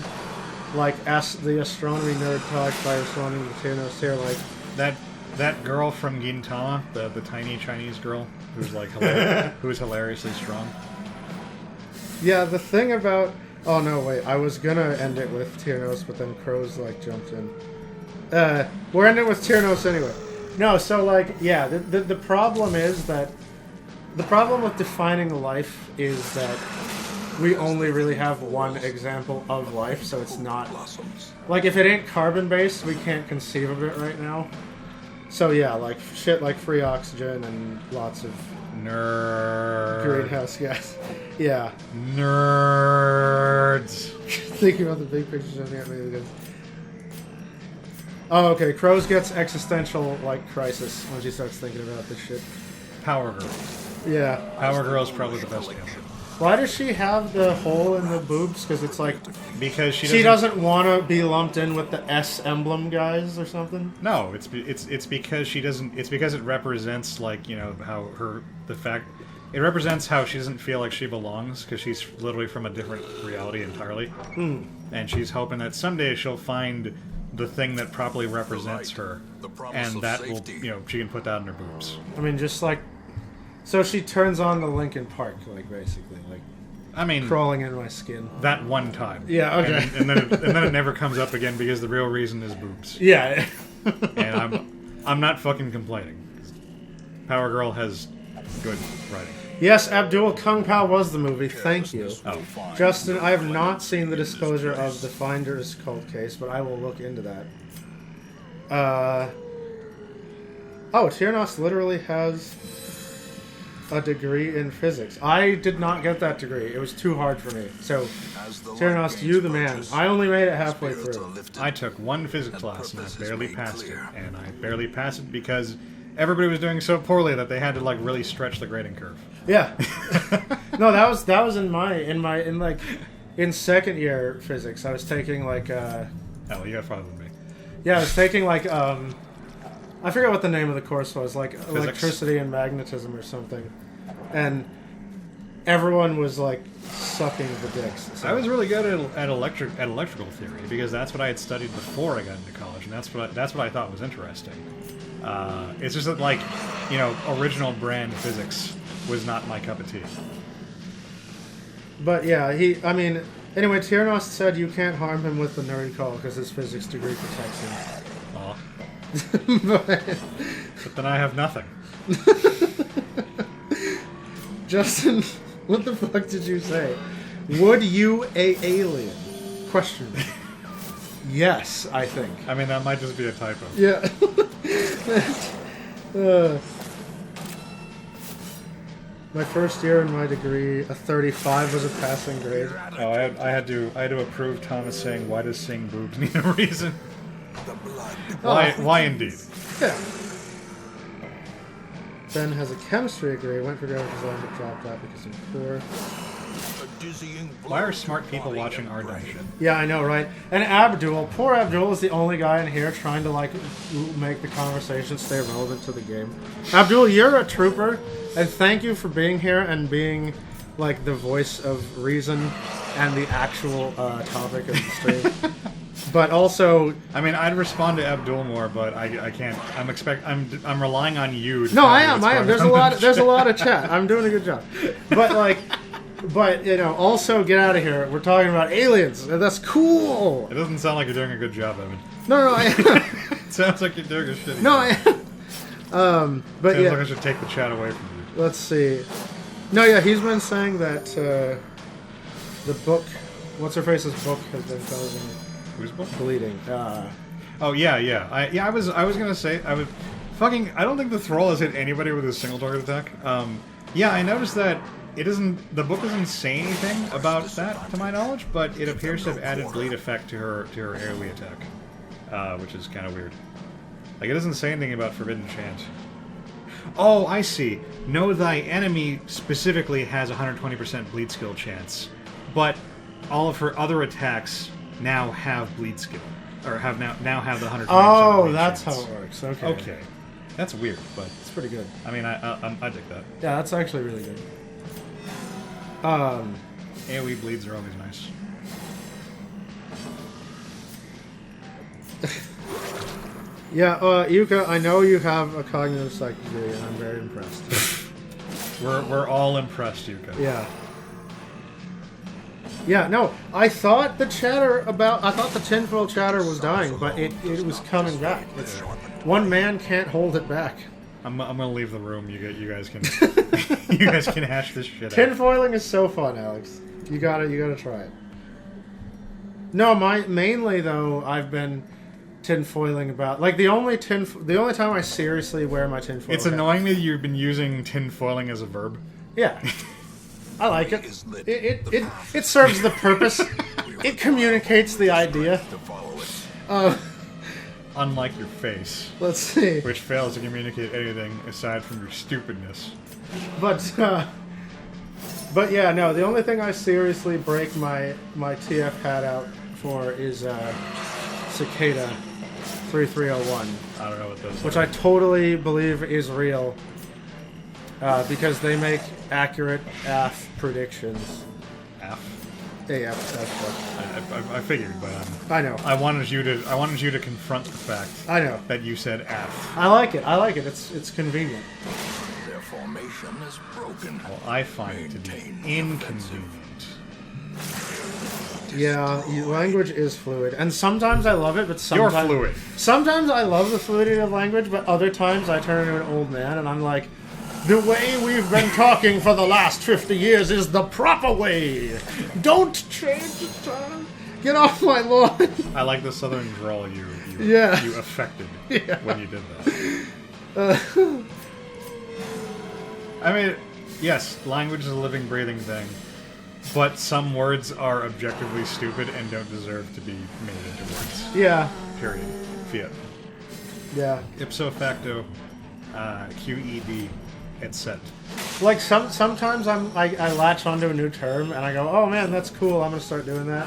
the astronomy nerd talk by responding to Thanos here. Like
That girl from Gintama, the tiny Chinese girl who's like who's hilariously strong.
yeah, the thing about I was gonna end it with Tyrnos, but then Crows like jumped in. We're ending with Tyrnos anyway. No, so like yeah, the problem is that the problem with defining life is that we only really have one example of life, so it's not
Blossoms.
like if it ain't carbon based, we can't conceive of it right now. So yeah, like shit like free oxygen and lots of
Nerd.
greenhouse gas. Yeah.
Nerds.
Thinking about the big picture of the Oh, okay. Crows gets existential like crisis when she starts thinking about this shit.
Power Girl.
Yeah.
Power Girl's probably the best one.
Why does she have the hole in the boobs? Because it's like
Because
she doesn't want to be lumped in with the S emblem guys or something.
No, it's because she doesn't. It's because it represents like how it represents how she doesn't feel like she belongs because she's literally from a different reality entirely, and she's hoping that someday she'll find the thing that properly represents her,
The promise
and
of
that
safety.
will she can put that in her boobs.
I mean, just like so she turns on the Linkin Park, like basically, like
I mean,
crawling in my skin.
that one time.
Yeah, okay.
And then it never comes up again because the real reason is boobs.
Yeah.
And I'm not fucking complaining. Power Girl has good writing.
Yes, Abdul Kung Pao was the movie. Thank you.
Oh.
Justin, I have not seen the disclosure of the Finder's cult case, but I will look into that. Tyrnos literally has a degree in physics. I did not get that degree. It was too hard for me. So,
As the light
Tyrnos,
gains
you the man.
purchase,
I only made it halfway
spirits are
through.
lifted.
I took one physics
And
class and I
purpose is
barely
made
passed
clear.
it. And I barely passed it because everybody was doing so poorly that they had to like really stretch the grading curve.
Yeah. No, that was in second year physics. I was taking like
Oh, well, you got farther than me.
I was taking like I forget what the name of the course was, like electricity and magnetism or something. And everyone was like sucking the dicks. So.
I was really good at electrical theory because that's what I had studied before I got into college, and that's what I thought was interesting. It's just that like original brand physics was not my cup of tea.
But yeah, anyway, Tyrnos said you can't harm him with the nerd call because his physics degree protects him.
Aw. But then I have nothing.
Justin, what the fuck did you say? Would you a alien? Question. Yes, I think.
I mean, that might just be a typo.
Yeah. My first year in my degree, a 35 was a passing grade.
Oh, I had to approve Thomas saying, "Why does seeing boobs need a reason?"
The blood.
Why indeed?
Yeah. Ben has a chemistry degree, went for graphic design, but dropped out because I'm poor.
A dizzying
Why are
blood
smart people
body
watching
and
our dumb
brain.
shit?
Yeah, I know, right? And Abdul, poor Abdul is the only guy in here trying to, like, make the conversation stay relevant to the game. Abdul, you're a trooper, and thank you for being here and being, like, the voice of reason and the actual topic of the stream. But also,
I mean, I'd respond to Abdul more, but I can't. I'm relying on you. To
no,
tell
I
me
am.
what's
I am.
going
There's
on
a
in
lot.
the
There's a
chat.
lot of chat. I'm doing a good job. But like, but you know, also get out of here. We're talking about aliens. And that's cool.
It doesn't sound like you're doing a good job, Evan.
No, I am.
It sounds like you're doing a shitty
No,
job.
I am. But
Sounds
yeah,
like I should take the chat away from you.
let's see. No, yeah, he's been saying that the book, what's her face's book, has been causing
Whose book?
bleeding.
Oh yeah. I was gonna say I don't think the Thrall has hit anybody with a single target attack. Yeah, I noticed that the book doesn't say anything about that to my knowledge, but it appears to have added bleed effect to her AoE attack, which is kind of weird. Like it doesn't say anything about forbidden chant. Oh, I see. No, thy enemy specifically has 120% bleed skill chance, but all of her other attacks now have bleed skill, or have now have the 120%.
Oh,
bleed
that's
chance.
how it works. Okay.
Okay, that's weird, but
It's pretty good.
I mean, I dig that.
Yeah, that's actually really good.
AoE bleeds are always nice.
Yeah, Yuka, I know you have a cognitive psych degree, and I'm very impressed.
We're all impressed, Yuka.
Yeah. Yeah, no, I thought the tinfoil chatter was dying, but it was coming back. It's, one man can't hold it back.
I'm gonna leave the room. You guys can you guys can hash this shit out.
Tinfoiling is so fun, Alex. You gotta try it. No, mainly though, I've been tinfoiling about, like, the only time I seriously wear my tinfoil.
It's annoying that you've been using tinfoiling as a verb.
Yeah. I like it. It serves the purpose. It communicates the idea.
To follow it.
Unlike your face,
Let's see.
which fails to communicate anything aside from your stupidness.
But yeah, no, the only thing I seriously break my TF hat out for is Cicada 3301,
I don't know what those
which
are.
I totally believe is real, because they make accurate AF predictions.
F.
AF, that's what.
I figured, but
I know.
I wanted you to confront the fact
I know.
that you said F.
I like it. It's convenient.
Their formation is broken.
Well, I find it to be
Maintain
inconvenient.
Yeah, language is fluid, and sometimes I love it, but
You're
sometimes
fluid.
Sometimes I love the fluidity of language, but other times I turn into an old man and I'm like, the way we've been talking for the last 50 years is the proper way. Don't change the time. Get off my lawn.
I like the southern drawl you
Yeah.
affected
Yeah.
when you did that. I mean, yes, language is a living, breathing thing, but some words are objectively stupid and don't deserve to be made into words.
Yeah,
Period. Fiat.
yeah.
Ipso facto, QED, etc.
Like sometimes I latch onto a new term and I go, oh man, that's cool. I'm gonna start doing that.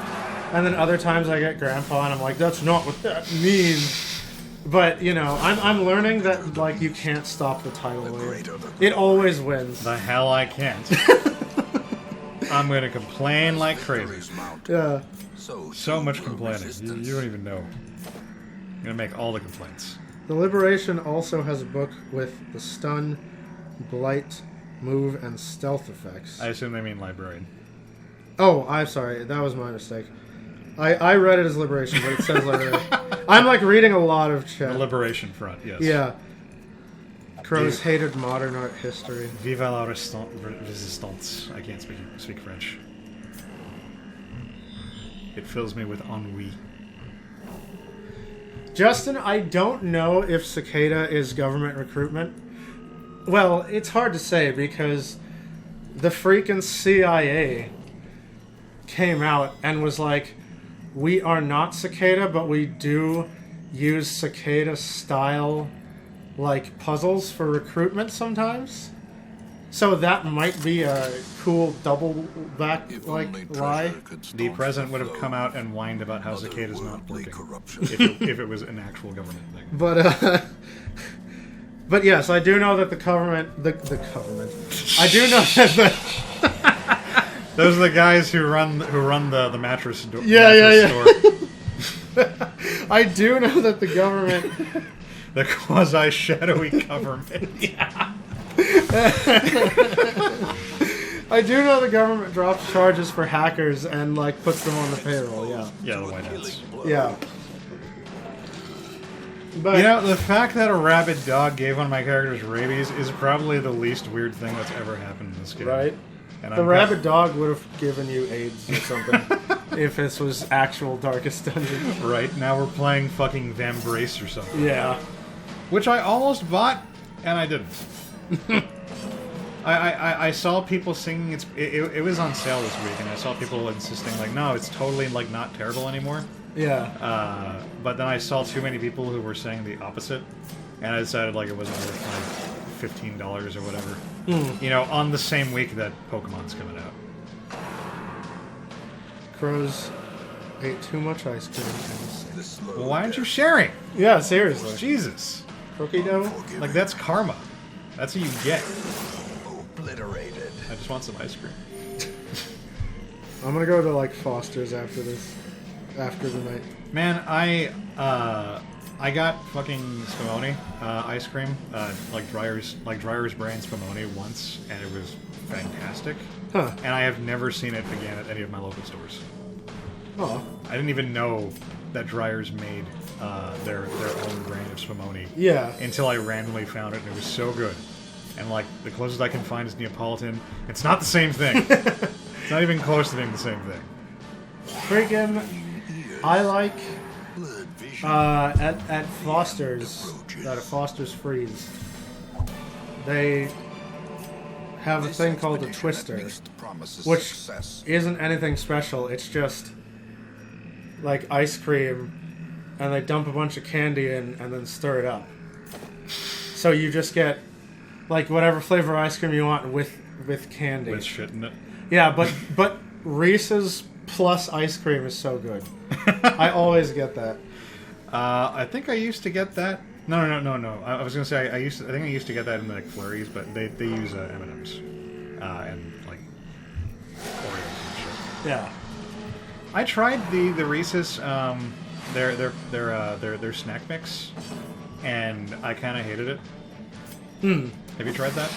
And then other times I get grandpa and I'm like, that's not what that means. But you know, I'm learning that, like, you can't stop the tidal wave.
greater the
It always wins.
The hell I can't. I'm gonna complain like crazy.
victories mount.
Yeah.
So much complaining. You don't even know. I'm gonna make all the complaints.
The Liberation also has a book with the stun, blight, move, and stealth effects.
I assume they mean librarian.
Oh, I'm sorry. That was my mistake. I read it as Liberation, but it says Liberation. I'm like reading a lot of chat.
The Liberation Front, yes.
Yeah. Crows hated modern art history.
Vive la resistance. I can't speak French. It fills me with ennui.
Justin, I don't know if Cicada is government recruitment. Well, it's hard to say because the freaking CIA came out and was like, we are not Cicada, but we do use Cicada style like puzzles for recruitment sometimes. So that might be a cool double back
If
like
only
lie.
treasure could
The
staunch
president would have
flow.
come out and whined about how Cicada's not
Otherworldly
working.
corruption.
if it was an actual government thing.
But yes, I do know that the government I do know that
Those are the guys who run the mattress store.
Yeah. I do know that the government
The quasi shadowy government.
I do know the government drops charges for hackers and like puts them on the payroll, yeah.
Yeah, the white hats.
Yeah. But
You know, the fact that a rabid dog gave one of my characters rabies is probably the least weird thing that's ever happened in this game.
right?
And
The
I'm
rabid dog would have given you AIDS or something if this was actual Darkest Dungeon.
Right, now we're playing fucking Vambrace or something.
Yeah.
Which I almost bought, and I didn't. I saw people singing, it was on sale this week, and I saw people insisting, like, no, it's totally, like, not terrible anymore.
Yeah.
But then I saw too many people who were saying the opposite, and I decided, like, it wasn't worth my $15 or whatever. You know, on the same week that Pokemon's coming out.
Crows ate too much ice cream.
The slow
Well, why aren't you
death
sharing?
Yeah, seriously.
Jesus.
Cookie dough?
forgiven,
Like, that's karma. That's what you get.
obliterated.
I just want some ice cream.
I'm gonna go to like Foster's after this. After the night.
Man, I got fucking Spumoni ice cream, like Dryer's brand Spumoni once, and it was fantastic.
Huh.
And I have never seen it again at any of my local stores.
Oh.
I didn't even know that Dryer's made their own brand of Spumoni
Yeah.
until I randomly found it, and it was so good. And like the closest I can find is Neapolitan. It's not the same thing. It's not even close to being the same thing.
Freaking I like
Blurred vision.
at Foster's at Foster's Freeze. They have a
This
thing called a
expedition
Twister,
at least promises
which
success.
isn't anything special. It's just like ice cream, and they dump a bunch of candy in and then stir it up. So you just get like whatever flavor ice cream you want with candy.
With shit in it.
Yeah, but Reese's plus ice cream is so good. I always get that.
I think I used to get that. No. I was gonna say I think I used to get that in like Flurries, but they use M&Ms and like Oreos and shit.
Yeah.
I tried the Reese's their snack mix, and I kind of hated it. Have you tried that?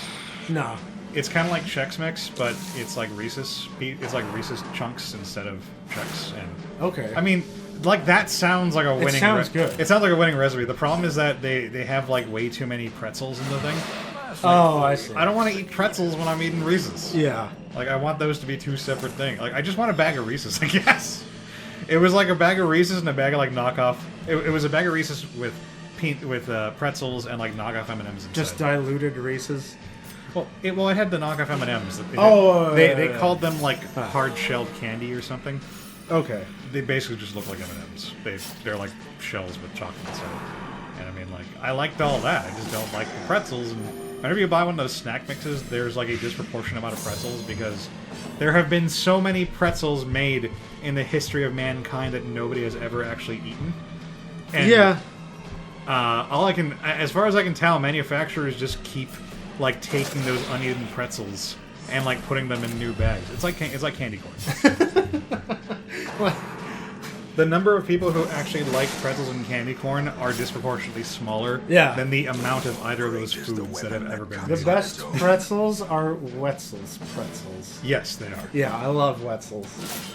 No.
It's kind of like Chex Mix, but it's like Reese's. It's like Reese's chunks instead of Chex. And
Okay.
I mean, like that sounds like a winning.
sounds good.
It sounds like a winning recipe. The problem is that they have like way too many pretzels in the thing.
Oh, I see.
I don't want to eat pretzels when I'm eating Reese's.
Yeah.
Like I want those to be two separate things. Like I just want a bag of Reese's. I guess it was like a bag of Reese's and a bag of like knockoff. It was a bag of Reese's with pretzels and like knockoff M&Ms inside.
Just diluted Reese's.
Well, it had the knockoff M&Ms. They called them like hard-shelled candy or something.
Okay.
They basically just look like M&Ms. They're like shells with chocolate inside. And I mean, like, I liked all that. I just don't like the pretzels. And whenever you buy one of those snack mixes, there's like a disproportionate amount of pretzels because there have been so many pretzels made in the history of mankind that nobody has ever actually eaten. And,
Yeah.
as far as I can tell, manufacturers just keep like taking those uneaten pretzels and like putting them in new bags. It's like candy corn. The number of people who actually like pretzels and candy corn are disproportionately smaller
Yeah.
than the amount of either of those foods that have ever been
The
made.
best pretzels are Wetzel's pretzels.
Yes, they are.
Yeah, I love Wetzel's.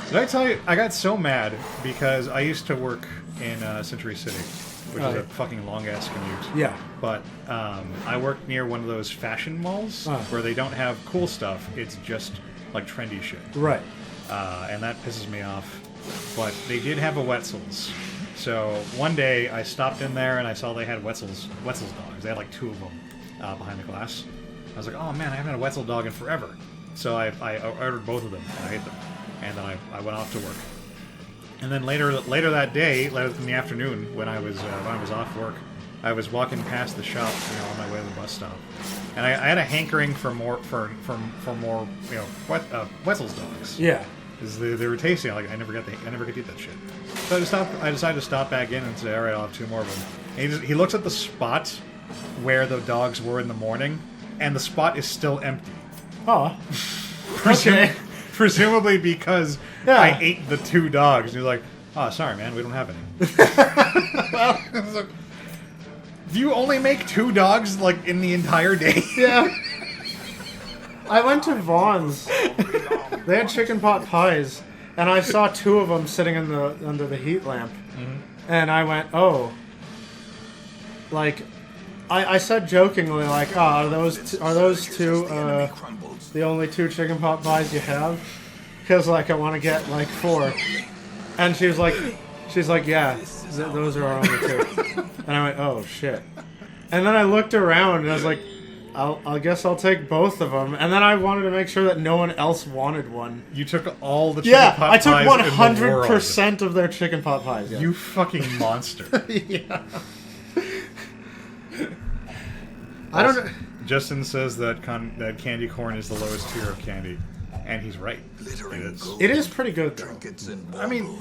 Did I tell you, I got so mad because I used to work in Century City, which is a
Right.
fucking long-ass commute.
Yeah.
But I worked near one of those fashion malls where they don't have cool stuff. It's just, like, trendy shit.
Right.
And that pisses me off. But they did have a Wetzel's. So one day I stopped in there and I saw they had Wetzel's dogs. They had like 2 of them behind the glass. I was like, oh man, I haven't had a Wetzel dog in forever. So I ordered both of them and I ate them. And then I went off to work. And then later that day, later in the afternoon, when I was off work, I was walking past the shop, on my way to the bus stop, and I had a hankering for more Wetzel's dogs.
Yeah.
Because they were tasty. I never get to eat that shit. So I decided to stop back in and say, all right, I'll have 2 more of them. And he looks at the spot where the dogs were in the morning, and the spot is still empty.
Oh. Okay.
Presumably because
Yeah.
I ate the 2 dogs. And he's like, oh, sorry, man, we don't have any. Well, I was like, do you only make 2 dogs, like, in the entire day?
Yeah. I went to Vaughn's. They had chicken pot pies, and I saw 2 of them sitting under the heat lamp. And I went, oh. Like, I said jokingly, like, oh, are those 2 the only 2 chicken pot pies you have? Because, like, I want to get, like, 4. And she's like, yeah, those are our only 2. And I went, oh, shit. And then I looked around, and I was like, I guess I'll take both of them. And then I wanted to make sure that no one else wanted one.
You took all the chicken pot
I took
pies
100% of their chicken pot pies. Yeah.
You fucking monster.
Yeah. I don't know.
Justin says that that candy corn is the lowest tier of candy, and he's right. It is.
It is pretty good, though.
I mean,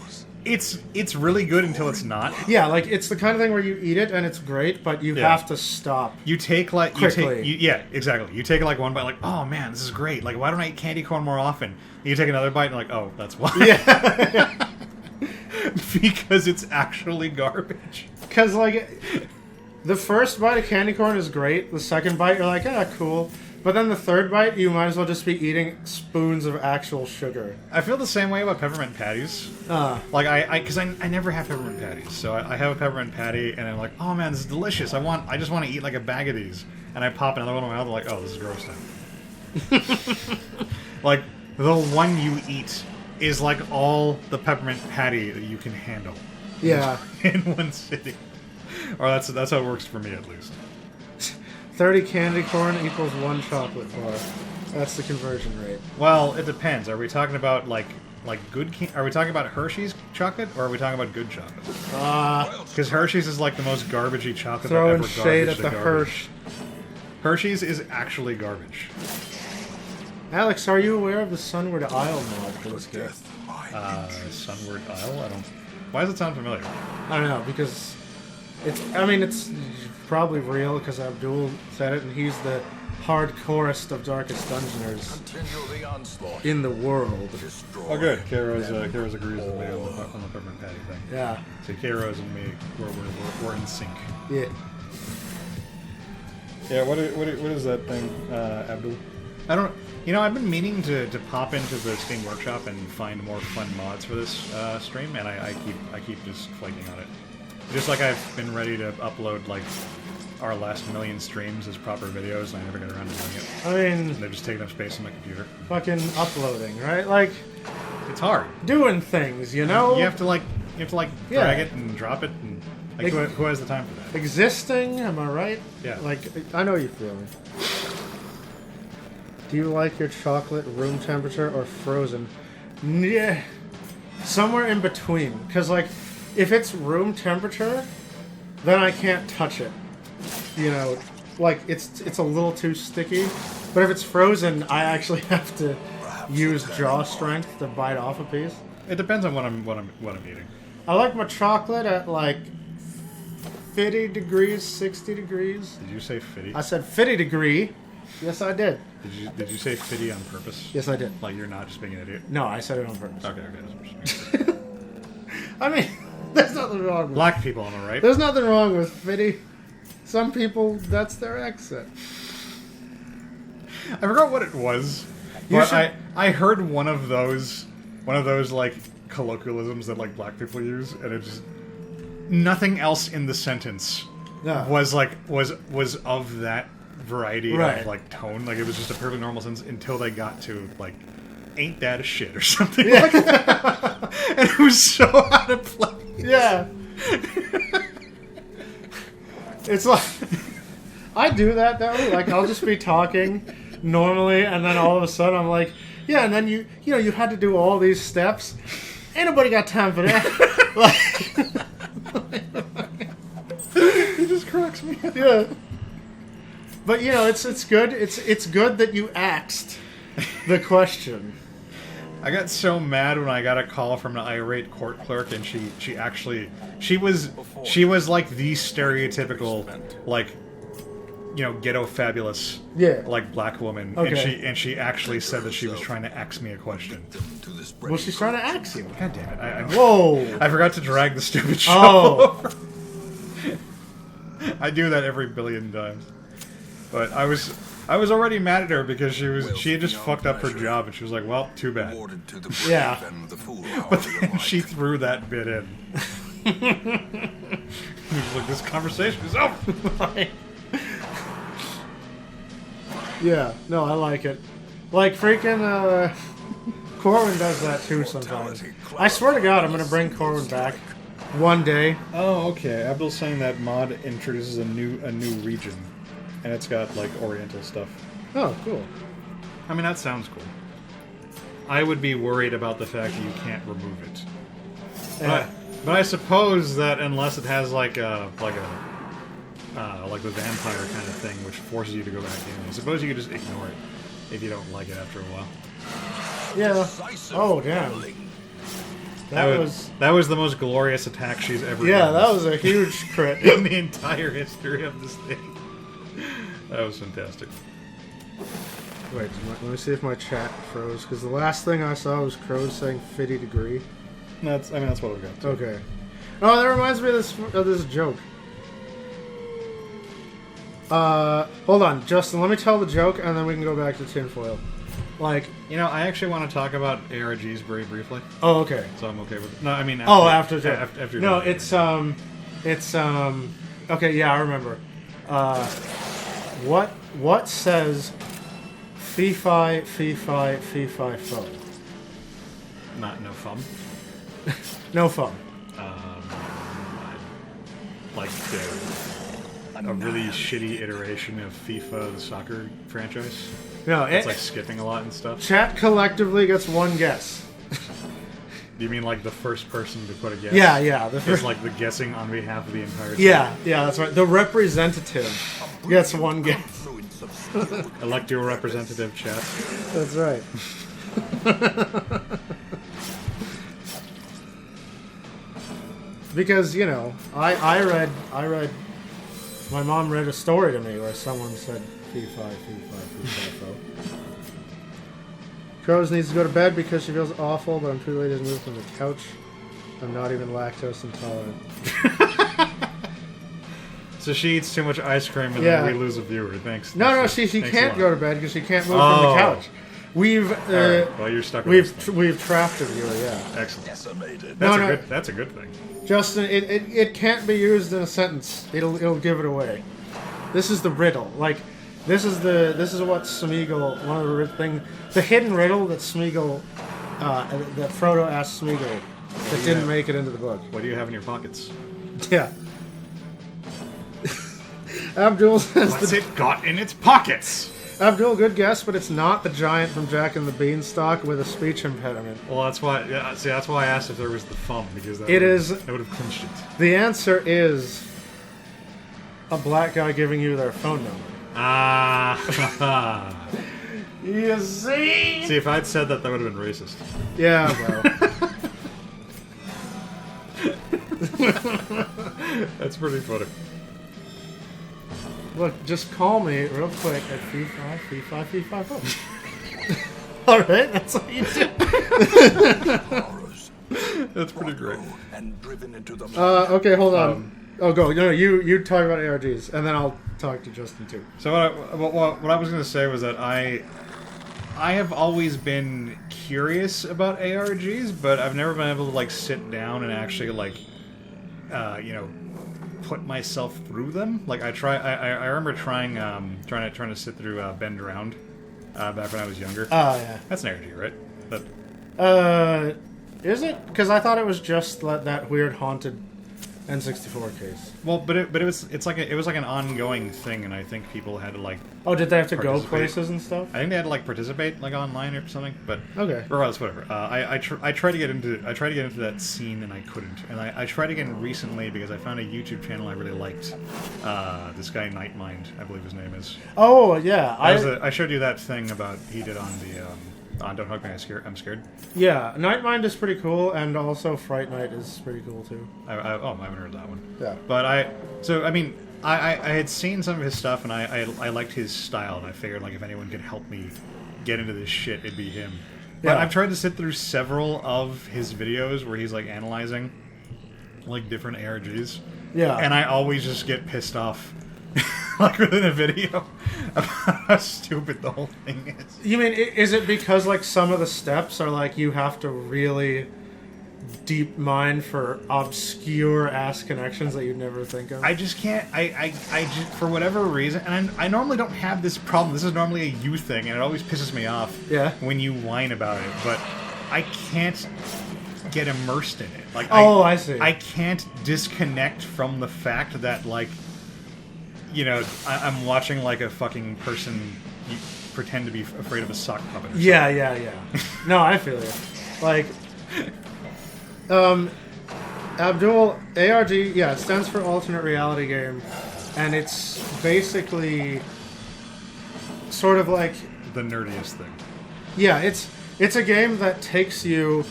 it's really good until it's not.
Yeah, like, it's the kind of thing where you eat it and it's great, but you
Yeah.
have to stop.
You take
Quickly.
yeah, exactly. You take like one bite, like, oh man, this is great. Like, why don't I eat candy corn more often? You take another bite and like, oh, that's why.
Yeah.
Because it's actually garbage.
Because, like, the first bite of candy corn is great. The second bite, you're like, ah, cool. But then the third bite, you might as well just be eating spoons of actual sugar.
I feel the same way about peppermint patties. Like, because I never have peppermint patties. So I have a peppermint patty, and I'm like, oh man, this is delicious. I just want to eat like a bag of these. And I pop another one in my mouth, and I'm like, oh, this is gross now. Like, the one you eat is like all the peppermint patty that you can handle.
Yeah.
In one sitting. Or that's how it works for me, at least.
30 candy corn equals 1 chocolate bar. That's the conversion rate.
Well, it depends. Are we talking about like good? Are we talking about Hershey's chocolate, or are we talking about good chocolate? Because Hershey's is like the most garbagey chocolate that
Throwing
ever
shade
garbaged
at the
garbage. Hershey's is actually garbage.
Alex, are you aware of the Sunward Isle mod for this game?
Sunward Isle? I don't. Why does it sound familiar?
I don't know, because it's probably real because Abdul said it, and he's the hardcorest of Darkest Dungeoners in the world.
Oh, good. Kairos agrees with me on the peppermint patty thing.
Yeah.
So Kairos and me, we're in sync.
Yeah.
Yeah. What is that thing, Abdul? I don't. I've been meaning to pop into the Steam Workshop and find more fun mods for this stream, and I keep just flaking on it. Just like I've been ready to upload like our last million streams as proper videos, and I never get around to doing it.
I mean,
They're just taking up space on my computer.
fucking uploading, right? Like,
It's hard.
doing things, you know?
You have to
Yeah.
drag it and drop it, and like, who has the time for that?
Existing, am I right?
Yeah.
Like, I know you feel me. Do you like your chocolate room temperature or frozen? Yeah. Somewhere in between. Because, like, if it's room temperature, then I can't touch it. Like, it's a little too sticky. But if it's frozen, I actually have to use jaw strength to bite off a piece.
It depends on what I'm eating.
I like my chocolate at, like, 50 degrees, 60 degrees.
Did you say fitty?
I said 50 degree. Yes, I did.
Did you say fitty on purpose?
Yes, I did.
Like you're not just being an idiot?
No, I said it on purpose.
Okay.
I mean, there's nothing wrong with
Black people, am I right?
There's nothing wrong with Fitty. Some people, that's their accent.
I forgot what it was.
You
But
should-
I heard one of those like colloquialisms that like black people use, and it just nothing else in the sentence
Yeah.
was of that variety
Right.
of like tone. Like it was just a perfectly normal sentence until they got to like ain't that a shit or something like that. And it was so out of place.
Yeah. It's like I do that though. Like I'll just be talking normally, and then all of a sudden I'm like, yeah, and then you know you had to do all these steps. Ain't nobody got time for that. Like,
It just cracks me up.
yeah. But you know, it's good. It's good that you asked the question.
I got so mad when I got a call from an irate court clerk, and she was like the stereotypical like ghetto fabulous
Yeah.
like black woman,
Okay.
and she actually said that she was trying to ask me a question.
To this
Well, she's trying to ask you.
God damn it! I
Whoa.
I forgot to drag the stupid show
Oh.
over. I do that every billion times, but I was already mad at her because she had just fucked up her job, and she was like, well, too bad.
Awarded to the brave
Yeah.
and the fool,
But
however you
then
like.
she threw that bit in. She was like, this conversation is over.
Yeah, no, I like it. Like freaking Corwin does that too sometimes. I swear to God, I'm gonna bring Corwin back one day.
Oh, okay. Abdul's saying that mod introduces a new region, and it's got like Oriental stuff.
Oh, cool.
I mean, that sounds cool. I would be worried about the fact that you can't remove it.
Yeah.
But I suppose that unless it has like the vampire kind of thing, which forces you to go back in, I suppose you could just ignore it if you don't like it after a while.
Yeah. Oh, damn.
That was the most glorious attack she's ever
Yeah,
done.
that was a huge crit.
In the entire history of this thing. That was fantastic.
Wait, let me see if my chat froze, because the last thing I saw was Crows saying 50 degree.
That's what I've got. Too.
Okay. Oh, that reminds me of this joke. Hold on, Justin, let me tell the joke, and then we can go back to tinfoil. Like,
I actually want to talk about ARGs very briefly,
oh, okay.
so I'm okay with it. No, I mean...
After
after
no,
you're
it's okay, yeah, I remember. What says fee-fi, fee-fi, fee-fi, fo?
Not no fun.
No fun.
Like a really shitty iteration of FIFA, the soccer franchise.
No,
It's like skipping a lot and stuff.
chat collectively gets one guess.
Do you mean like the first person to put a guess?
Yeah, the
It's
first,
like the guessing on behalf of the entire
yeah, that's right. The representative gets one guess.
Influence of skill.
Elect your representative, chat.
That's right. Because I read. My mom read a story to me where someone said fee fi fo. Crows needs to go to bed because she feels awful, but I'm too late to move from the couch. I'm not even lactose intolerant.
So she eats too much ice cream and
Yeah.
then we lose a viewer. Thanks.
No, she
Thanks a
can't
lot.
go to bed because she can't move from the
Oh.
couch. We've
All right. Well, you're stuck with this thing.
we've trapped a viewer, yeah.
Excellent.
Decimated.
No.
That's a good thing.
Justin, it can't be used in a sentence. It'll give it away. This is the riddle. Like, this is what Smeagol, one of the the hidden riddle that Smeagol, that Frodo asked Smeagol, that didn't make it into the book.
What do you have in your pockets?
Yeah. Abdul says
What's it got in its pockets?
Abdul, good guess, but it's not the giant from Jack and the Beanstalk with a speech impediment.
Well, that's why. Yeah, see, that's why I asked if there was the thumb because that
It
would-
is-
that would have clinched it.
The answer is a black guy giving you their phone number.
Ah.
You see?
See, if I'd said that, that would have been racist.
Yeah, well.
That's pretty funny.
Look, just call me real quick at fee-fi, fo. Alright, that's what you do.
Horrors.
That's pretty great.
And driven into the
Okay, hold on. Go. No, you talk about ARGs, and then I'll talk to Justin too.
So what I was going to say was that I have always been curious about ARGs, but I've never been able to like sit down and actually like put myself through them. Like I remember trying to sit through Bend Around back when I was younger.
Oh yeah.
That's an ARG, right? But
Is it? Because I thought it was just that weird haunted N64 case.
well, but it was like an ongoing thing, and I think people had to like.
Oh, did they have to go
Participate.
places and stuff?
I think they had to like participate like online or something. But
Okay.
regardless, whatever. I tried to get into that scene and I couldn't. And I tried again recently because I found a YouTube channel I really liked. This guy Nightmind, I believe his name is.
Oh yeah,
I showed you that thing about he did on the on Don't Hug Me, I'm Scared.
yeah. Nightmind is pretty cool, and also Fright Night is pretty cool too.
I haven't heard that one.
Yeah.
But I had seen some of his stuff and I liked his style, and I figured like if anyone could help me get into this shit, it'd be him. But
Yeah.
I've tried to sit through several of his videos where he's like analyzing like different ARGs.
Yeah.
And I always just get pissed off like within a video about how stupid the whole thing is.
You mean, is it because like some of the steps are like you have to really deep mine for obscure ass connections that you'd never think of?
I just can't. I just, for whatever reason, and I normally don't have this problem. This is normally a you thing, and it always pisses me off.
Yeah.
When you whine about it, but I can't get immersed in it. Like,
I see.
I can't disconnect from the fact that like, I'm watching like a fucking person pretend to be afraid of a sock puppet. Or
Yeah. No, I feel you. Like, Abdul, ARG, yeah, it stands for Alternate Reality Game, and it's basically sort of like,
the nerdiest thing.
yeah, it's a game that takes you.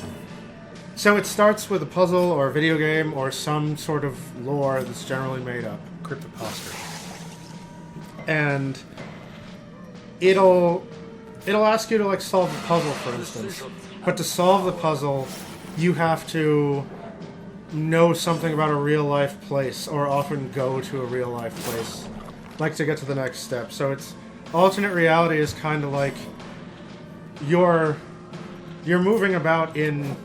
So it starts with a puzzle or a video game or some sort of lore that's generally made up.
Cryptoposter.
And it'll ask you to like solve a puzzle, for instance. But to solve the puzzle, you have to know something about a real life place, or often go to a real life place, like to get to the next step. So it's alternate reality is kind of like you're moving about in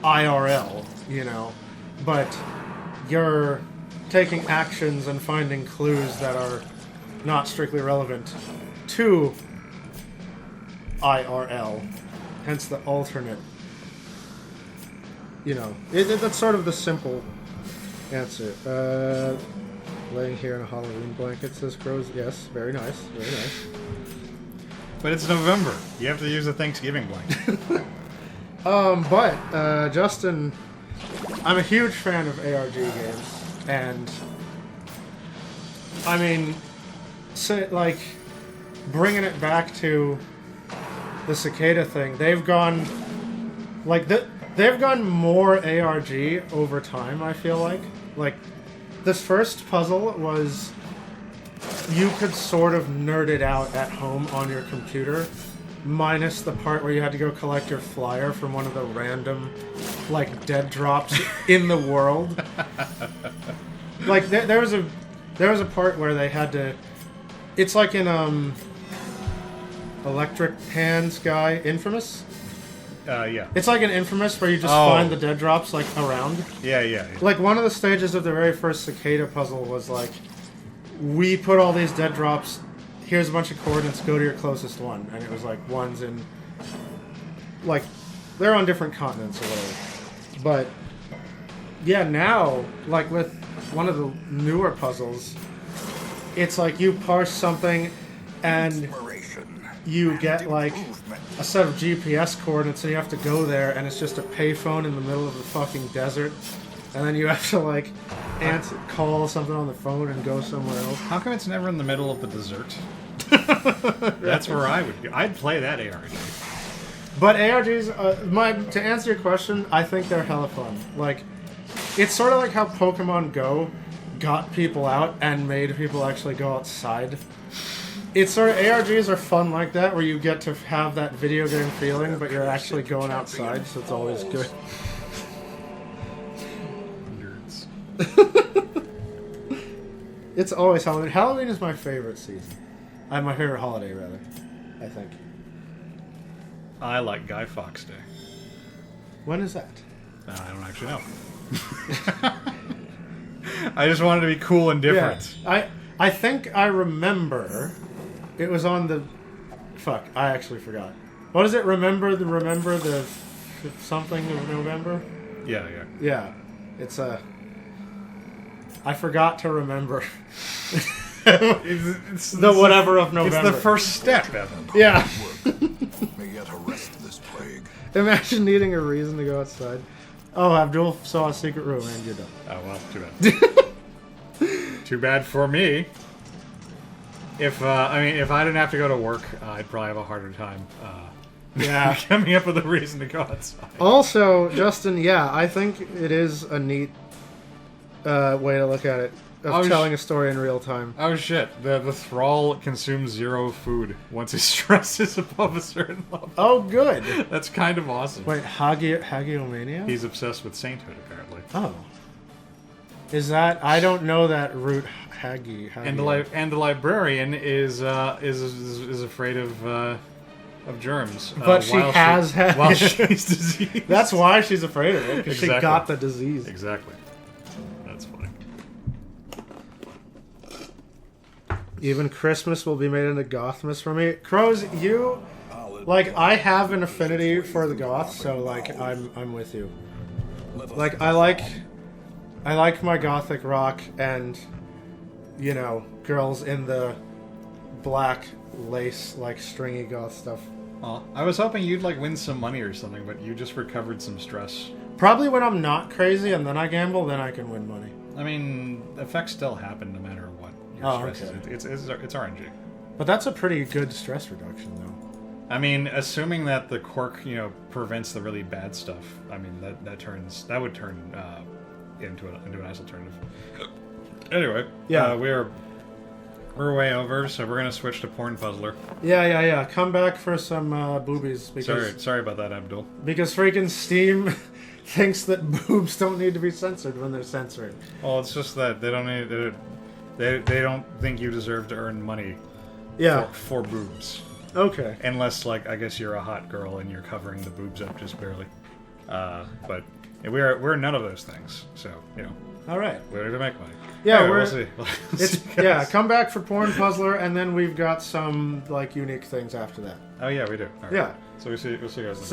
IRL, but you're taking actions and finding clues that are not strictly relevant to IRL, hence the alternate. That's sort of the simple answer. Laying here in a Halloween blanket, says Crows. Yes, very nice, very nice.
But it's November. You have to use a Thanksgiving blanket.
But Justin, I'm a huge fan of ARG games, and I mean, like bringing it back to the cicada thing, they've gone more ARG over time. I feel like this first puzzle was you could sort of nerd it out at home on your computer. Minus the part where you had to go collect your flyer from one of the random, dead drops in the world. Like there was a part where they had to. It's like in Electric Hands guy, Infamous.
Yeah.
It's like an Infamous where you just find the dead drops around.
Yeah.
Like one of the stages of the very first cicada puzzle was like, we put all these dead drops. Here's a bunch of coordinates, go to your closest one. And it was ones in, they're on different continents or whatever. But, yeah, now, with one of the newer puzzles, it's you parse something and you get, a set of GPS coordinates and you have to go there and it's just a payphone in the middle of the fucking desert. And then you have to, call something on the phone and go somewhere else.
How come it's never in the middle of the desert? That's where I would go. I'd play that ARG.
But ARGs, to answer your question, I think they're hella fun. It's sort of like how Pokemon Go got people out and made people actually go outside. It's sort of, ARGs are fun like that, where you get to have that video game feeling, but you're actually going outside, so it's always good. It's always Halloween. Halloween is my favorite season. My favorite holiday, rather. I think.
I like Guy Fawkes Day.
When is that?
I don't actually know. I just wanted to be cool and different.
Yeah, I think I remember. It was on the. Fuck! I actually forgot. What is it? Remember the something of November?
Yeah.
Yeah, it's a. I forgot to remember.
It's
The whatever of November.
It's the first step, Evan.
Yeah.
May yet arrest this plague.
Imagine needing a reason to go outside. Oh, Abdul saw a secret room and you're done.
Oh well, too bad. Too bad for me. If if I didn't have to go to work, I'd probably have a harder time.
Yeah.
Coming up with a reason to go outside.
Also, Justin, yeah, I think it is a neat way to look at it. Of telling a story in real time.
Oh shit! The thrall consumes 0 food once his stress is above a certain level.
Oh, good.
That's kind of awesome.
Wait, Hagiomania?
He's obsessed with sainthood, apparently.
Oh. Is that... I don't know that root Hagi.
And the librarian is afraid of germs.
But she has had...
while she's diseased.
That's why she's afraid of it, because
Exactly.
she got the disease.
Exactly. That's funny.
Even Christmas will be made into Gothmas for me. Crows, you... Like, I have an affinity for the Goths, so, like, I'm with you. Like, I like my Gothic rock and, you know, girls in the black lace, like, stringy goth stuff.
Aw. I was hoping you'd like win some money or something, but you just recovered some stress.
Probably when I'm not crazy and then I gamble, then I can win money.
I mean, effects still happen no matter what. Your
Oh,
stress
okay.
is. It's RNG.
But that's a pretty good stress reduction, though.
I mean, assuming that the quirk, prevents the really bad stuff. I mean, that would turn into a nice alternative. Anyway,
Yeah.
we're way over, so we're gonna switch to Porn Puzzler.
Yeah. Come back for some boobies because
Sorry about that, Abdul.
because freaking Steam thinks that boobs don't need to be censored when they're censoring.
Well, it's just that they don't need they don't think you deserve to earn money
Yeah.
for boobs.
Okay.
Unless, like, I guess you're a hot girl and you're covering the boobs up just barely. But we're none of those things. So,
All right.
we're here to make money.
Yeah,
Anyway,
we're.
we'll see. We'll
It's
see, guys.
yeah. Come back for Porn Puzzler, and then we've got some like unique things after that.
Oh yeah, we do. All right.
Yeah.
So we'll see you guys.